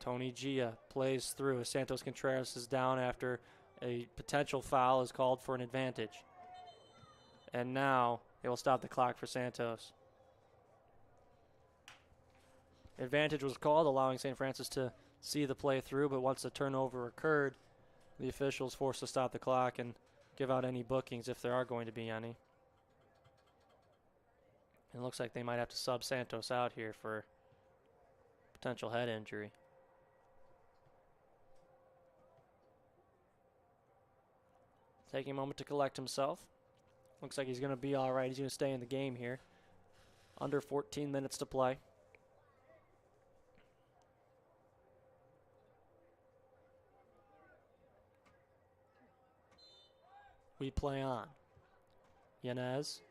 Tony Gia plays through as Santos Contreras is down after a potential foul is called for an advantage. And now they will stop the clock for Santos. Advantage was called, allowing St. Francis to see the play through, but once the turnover occurred, the officials forced to stop the clock and give out any bookings if there are going to be any. It looks like they might have to sub Santos out here for potential head injury. Taking a moment to collect himself. Looks like he's going to be all right. He's going to stay in the game here. Under 14 minutes to play. We play on. Yanez.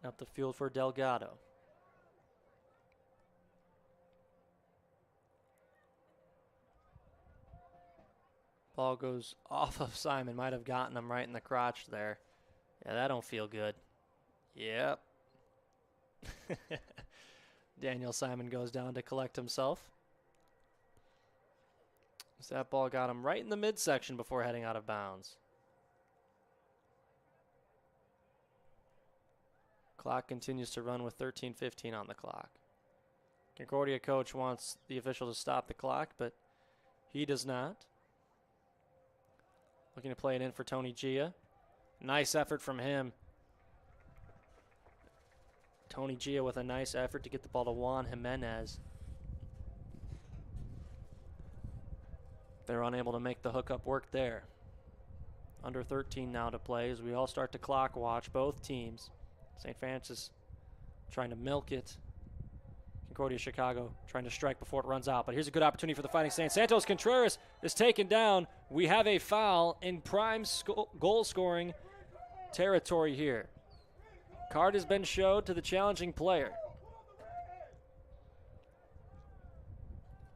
Up the field for Delgado. Ball goes off of Simon. Might have gotten him right in the crotch there. Yeah, that don't feel good. Yep. Daniel Simon goes down to collect himself. So that ball got him right in the midsection before heading out of bounds. Clock continues to run with 13:15 on the clock. Concordia coach wants the official to stop the clock, but he does not. Looking to play it in for Tony Gia. Nice effort from him. Tony Gia with a nice effort to get the ball to Juan Jimenez. They're unable to make the hookup work there. Under 13 now to play as we all start to clock watch, both teams. St. Francis trying to milk it. Concordia Chicago trying to strike before it runs out. But here's a good opportunity for the Fighting Saints. Santos Contreras is taken down. We have a foul in prime goal-scoring territory here. Card has been showed to the challenging player.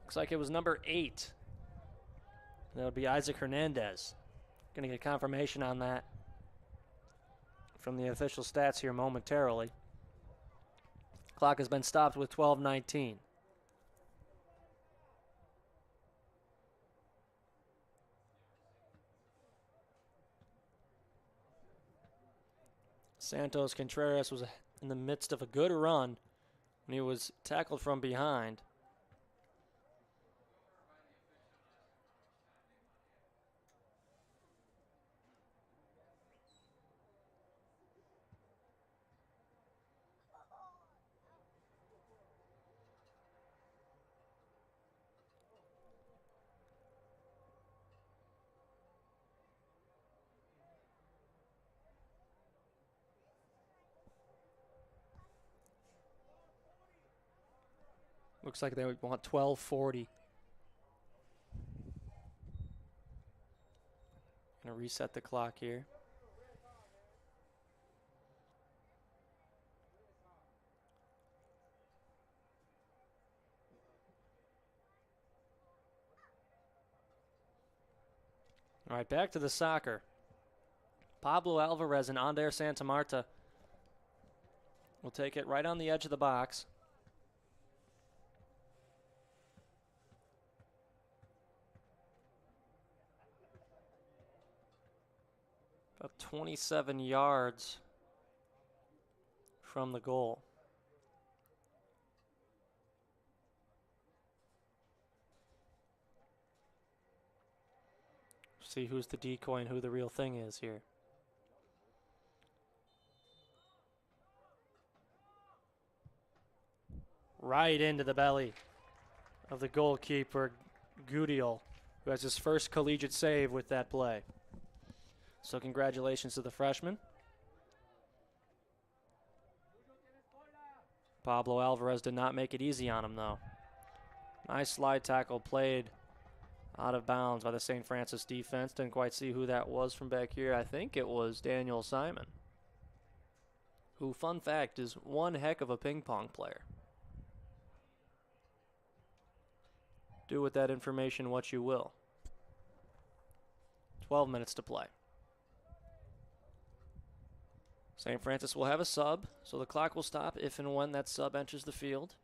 Looks like it was number 8. That would be Isaac Hernandez. Going to get confirmation on that from the official stats here momentarily. Clock has been stopped with 12:19. Santos Contreras was in the midst of a good run when he was tackled from behind. Looks like they would want 12:40. Gonna reset the clock here. All right, back to the soccer. Pablo Alvarez and Ander Santa Marta will take it right on the edge of the box. About 27 yards from the goal. See who's the decoy and who the real thing is here. Right into the belly of the goalkeeper, Gudiel, who has his first collegiate save with that play. So congratulations to the freshman. Pablo Alvarez did not make it easy on him, though. Nice slide tackle played out of bounds by the St. Francis defense. Didn't quite see who that was from back here. I think it was Daniel Simon, who, fun fact, is one heck of a ping pong player. Do with that information what you will. 12 minutes to play. St. Francis will have a sub, so the clock will stop if and when that sub enters the field.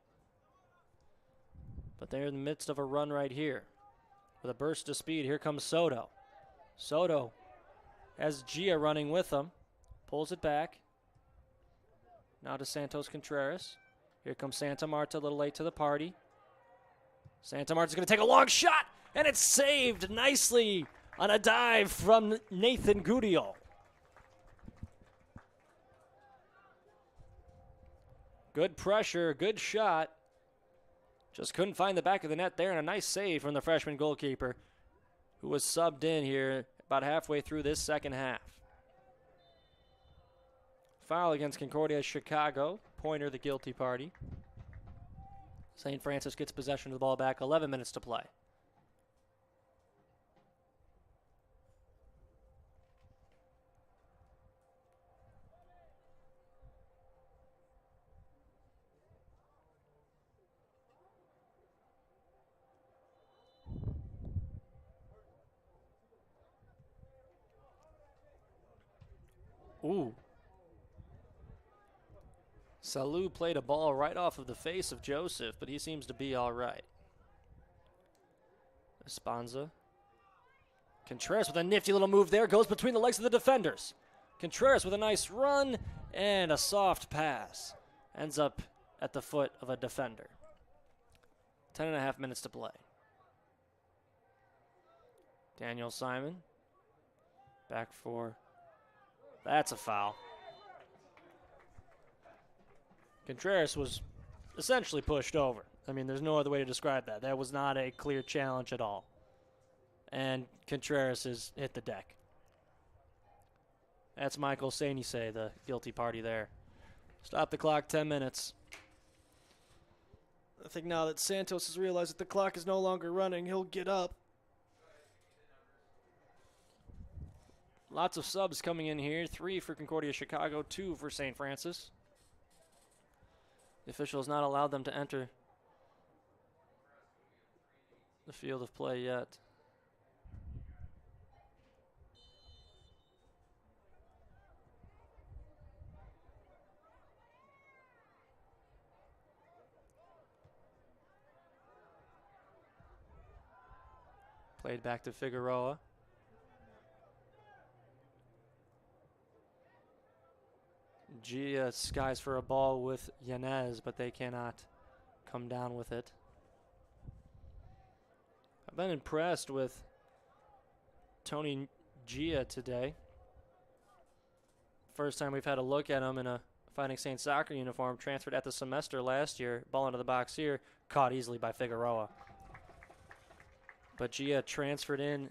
But they're in the midst of a run right here. With a burst of speed, here comes Soto. Soto has Gia running with him. Pulls it back. Now to Santos Contreras. Here comes Santa Marta, a little late to the party. Santa Marta's going to take a long shot, and it's saved nicely on a dive from Nathan Gudioh. Good pressure, good shot. Just couldn't find the back of the net there, and a nice save from the freshman goalkeeper, who was subbed in here about halfway through this second half. Foul against Concordia Chicago. Pointer, the guilty party. St. Francis gets possession of the ball back. 11 minutes to play. Ooh. Salou played a ball right off of the face of Joseph, but he seems to be all right. Espanza. Contreras with a nifty little move there. Goes between the legs of the defenders. Contreras with a nice run and a soft pass. Ends up at the foot of a defender. 10.5 minutes to play. Daniel Simon. Back for... That's a foul. Contreras was essentially pushed over. I mean, there's no other way to describe that. That was not a clear challenge at all. And Contreras has hit the deck. That's Michael Sainise, the guilty party there. Stop the clock, 10 minutes. I think now that Santos has realized that the clock is no longer running, he'll get up. Lots of subs coming in here. 3 for Concordia Chicago, 2 for St. Francis. The officials not allowed them to enter the field of play yet. Played back to Figueroa. Gia skies for a ball with Yanez, but they cannot come down with it. I've been impressed with Tony Gia today. First time we've had a look at him in a Fighting Saints soccer uniform, transferred at the semester last year. Ball into the box here, caught easily by Figueroa. But Gia transferred in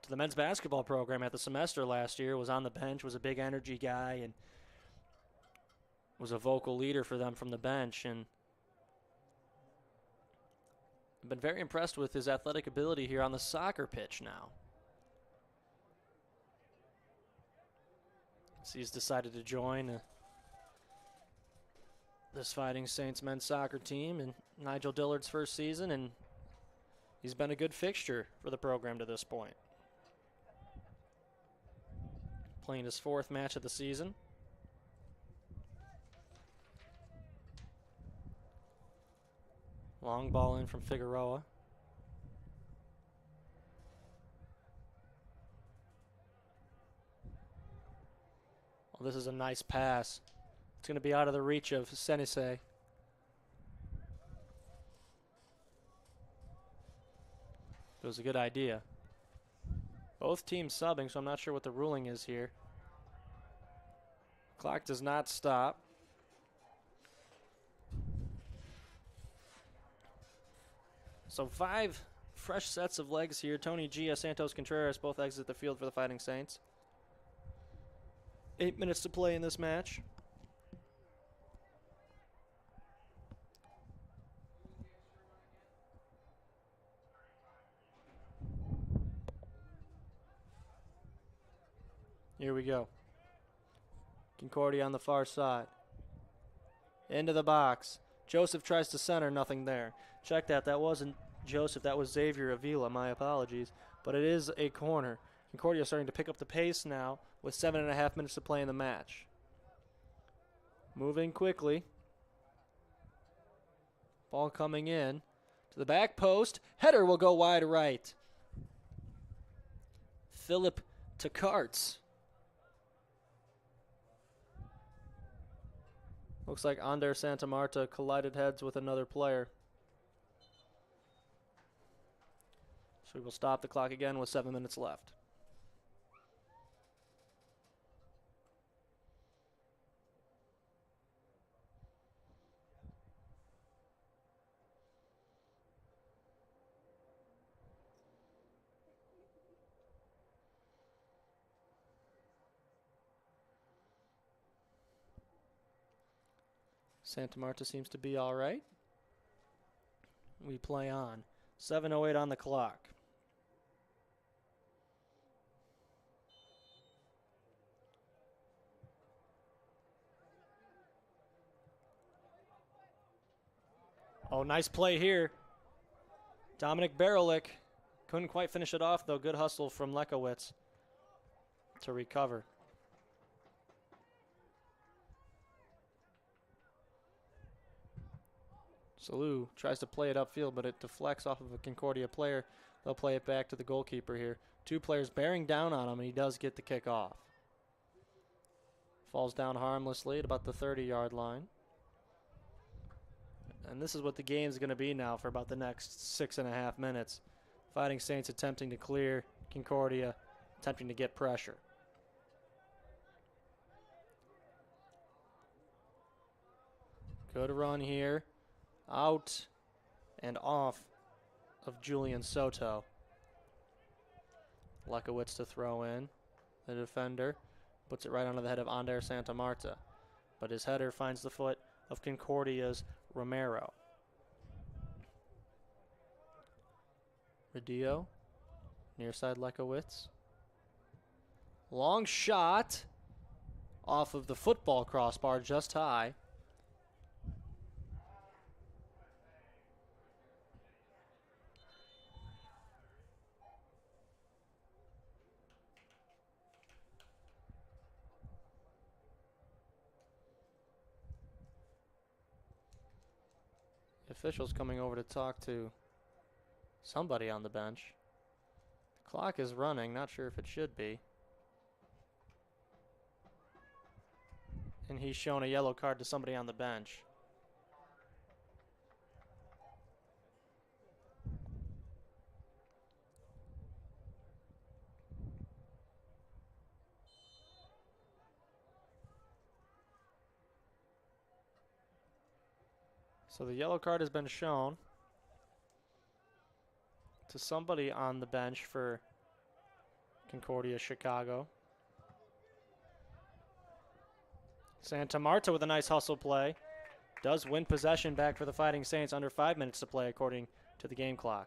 to the men's basketball program at the semester last year, was on the bench, was a big energy guy, and was a vocal leader for them from the bench. And I've been very impressed with his athletic ability here on the soccer pitch now. So he's decided to join this Fighting Saints men's soccer team in Nigel Dillard's first season, and he's been a good fixture for the program to this point. Playing his 4th match of the season. Long ball in from Figueroa. Well, this is a nice pass. It's going to be out of the reach of Senise. It was a good idea. Both teams subbing, so I'm not sure what the ruling is here. Clock does not stop. So 5 fresh sets of legs here. Tony Gia, Santos Contreras both exit the field for the Fighting Saints. 8 minutes to play in this match. Here we go. Concordia on the far side. Into the box. Joseph tries to center, nothing there. Check that. That wasn't Joseph. That was Xavier Avila. My apologies. But it is a corner. Concordia starting to pick up the pace now with 7.5 minutes to play in the match. Moving quickly. Ball coming in to the back post. Header will go wide right. Philip Takarts. Looks like Ander Santa Marta collided heads with another player. So we will stop the clock again with 7 minutes left. Santa Marta seems to be all right. We play on. 7:08 on the clock. Oh, nice play here. Dominic Barelick couldn't quite finish it off, though. Good hustle from Lekowitz to recover. Salou tries to play it upfield, but it deflects off of a Concordia player. They'll play it back to the goalkeeper here. Two players bearing down on him, and he does get the kick off. Falls down harmlessly at about the 30-yard line. And this is what the game's going to be now for about the next 6.5 minutes. Fighting Saints attempting to clear, Concordia attempting to get pressure. Good run here. Out and off of Julian Soto. Lekowitz to throw in. The defender puts it right onto the head of Ander Santa Marta. But his header finds the foot of Concordia's Romero. Radio, near side Lekowitz. Long shot off of the football crossbar just high. The official's coming over to talk to somebody on the bench. The clock is running, not sure if it should be. And he's shown a yellow card to somebody on the bench. So the yellow card has been shown to somebody on the bench for Concordia Chicago. Santa Marta with a nice hustle play. Does win possession back for the Fighting Saints. Under 5 minutes to play according to the game clock.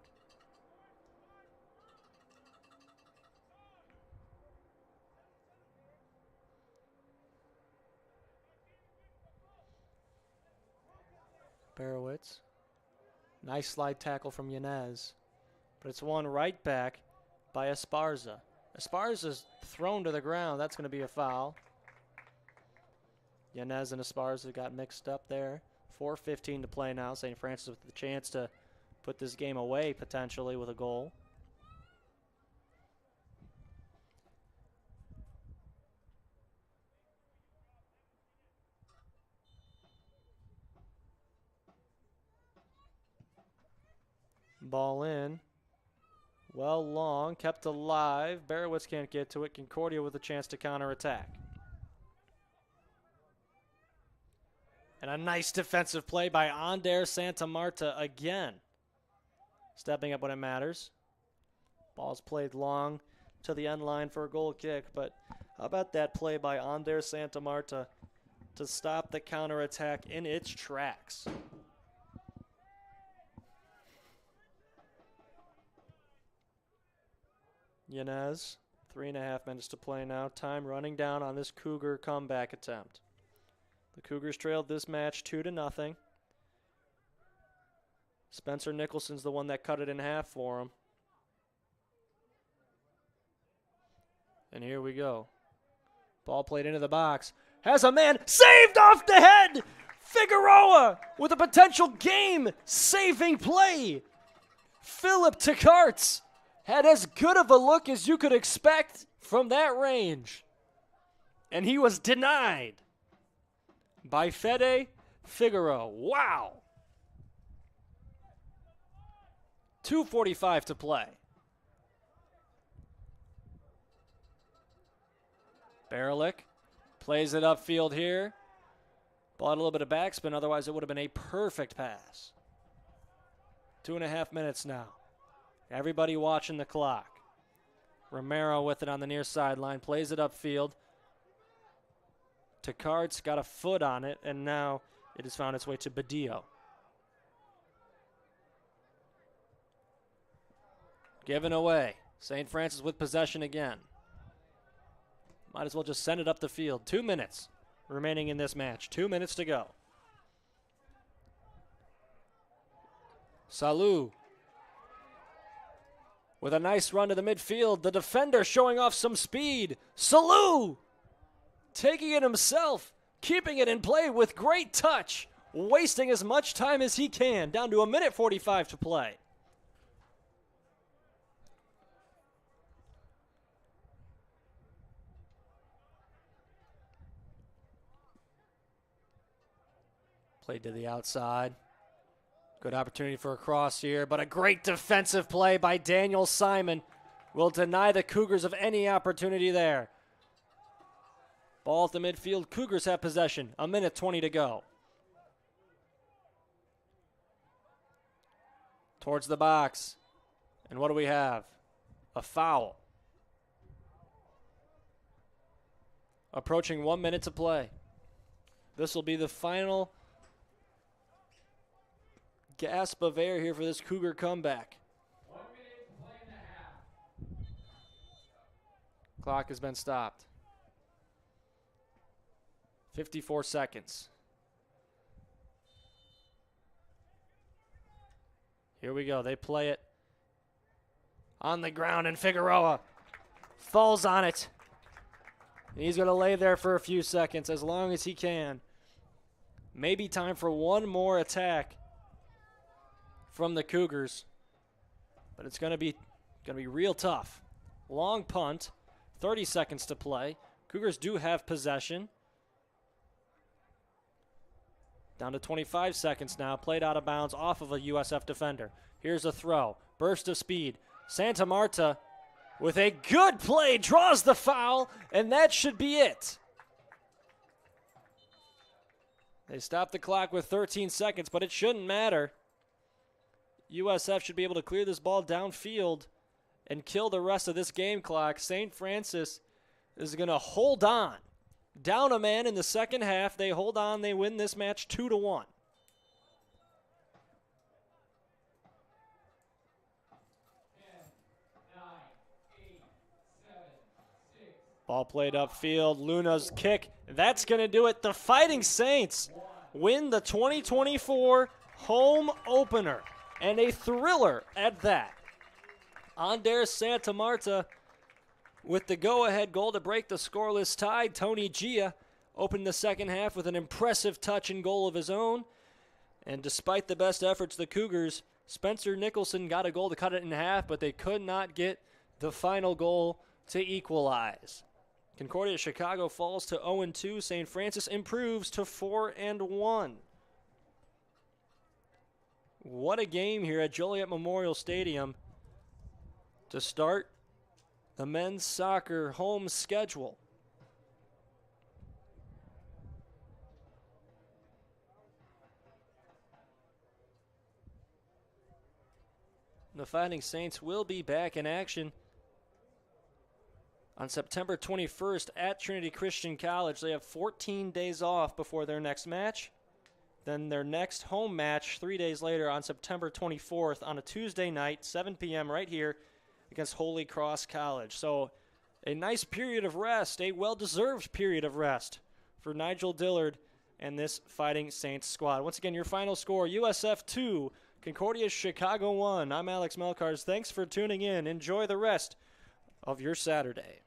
Barowitz. Nice slide tackle from Yanez. But it's won right back by Esparza. Esparza's thrown to the ground. That's going to be a foul. Yanez and Esparza got mixed up there. 4:15 to play now. St. Francis with the chance to put this game away potentially with a goal. Ball in. Well long, kept alive. Barowitz can't get to it. Concordia with a chance to counterattack. And a nice defensive play by Ander Santa Marta again. Stepping up when it matters. Ball's played long to the end line for a goal kick, but how about that play by Ander Santa Marta to stop the counterattack in its tracks? Yanez 3.5 minutes to play now. Time running down on this Cougar comeback attempt. The Cougars trailed this match 2-0. Spencer Nicholson's the one that cut it in half for him. And here we go. Ball played into the box. Has a man saved off the head! Figueroa with a potential game-saving play. Philip Tekarts had as good of a look as you could expect from that range. And he was denied by Fede Figueroa. Wow. 2:45 to play. Baralik plays it upfield here. Ball had a little bit of backspin, otherwise it would have been a perfect pass. 2.5 minutes now. Everybody watching the clock. Romero with it on the near sideline, plays it upfield. Tekarts got a foot on it, and now it has found its way to Badillo. Given away. St. Francis with possession again. Might as well just send it up the field. 2 minutes remaining in this match. 2 minutes to go. Salou with a nice run to the midfield. The defender showing off some speed. Salou taking it himself, keeping it in play with great touch, wasting as much time as he can. Down to 1:45 to play. Played to the outside. Good opportunity for a cross here, but a great defensive play by Daniel Simon will deny the Cougars of any opportunity there. Ball at the midfield. Cougars have possession. 1:20 to go. Towards the box. And what do we have? A foul. Approaching 1 minute to play. This will be the final gasp of air here for this Cougar comeback. 1 minute to play in the half. Clock has been stopped. 54 seconds. Here we go. They play it on the ground, and Figueroa falls on it. And he's going to lay there for a few seconds, as long as he can. Maybe time for one more attack from the Cougars, but it's going to be real tough. Long punt, 30 seconds to play. Cougars do have possession. Down to 25 seconds now, played out of bounds off of a USF defender. Here's a throw, burst of speed. Santa Marta with a good play draws the foul, and that should be it. They stop the clock with 13 seconds, but it shouldn't matter. USF should be able to clear this ball downfield and kill the rest of this game clock. St. Francis is going to hold on. Down a man in the second half. They hold on. They win this match 2-1. 9, 8, 7, 6. Ball played upfield. Luna's kick. That's going to do it. The Fighting Saints win the 2024 home opener. And a thriller at that. Anders Santa Marta with the go-ahead goal to break the scoreless tie. Tony Gia opened the second half with an impressive touch and goal of his own. And despite the best efforts, the Cougars, Spencer Nicholson got a goal to cut it in half, but they could not get the final goal to equalize. Concordia Chicago falls to 0-2. St. Francis improves to 4-1. What a game here at Joliet Memorial Stadium to start the men's soccer home schedule. The Fighting Saints will be back in action on September 21st at Trinity Christian College. They have 14 days off before their next match. Then their next home match 3 days later on September 24th on a Tuesday night, 7 p.m. right here against Holy Cross College. So A nice period of rest, a well-deserved period of rest for Nigel Dillard and this Fighting Saints squad. Once again, your final score, USF 2, Concordia Chicago 1. I'm Alex Melkars. Thanks for tuning in. Enjoy the rest of your Saturday.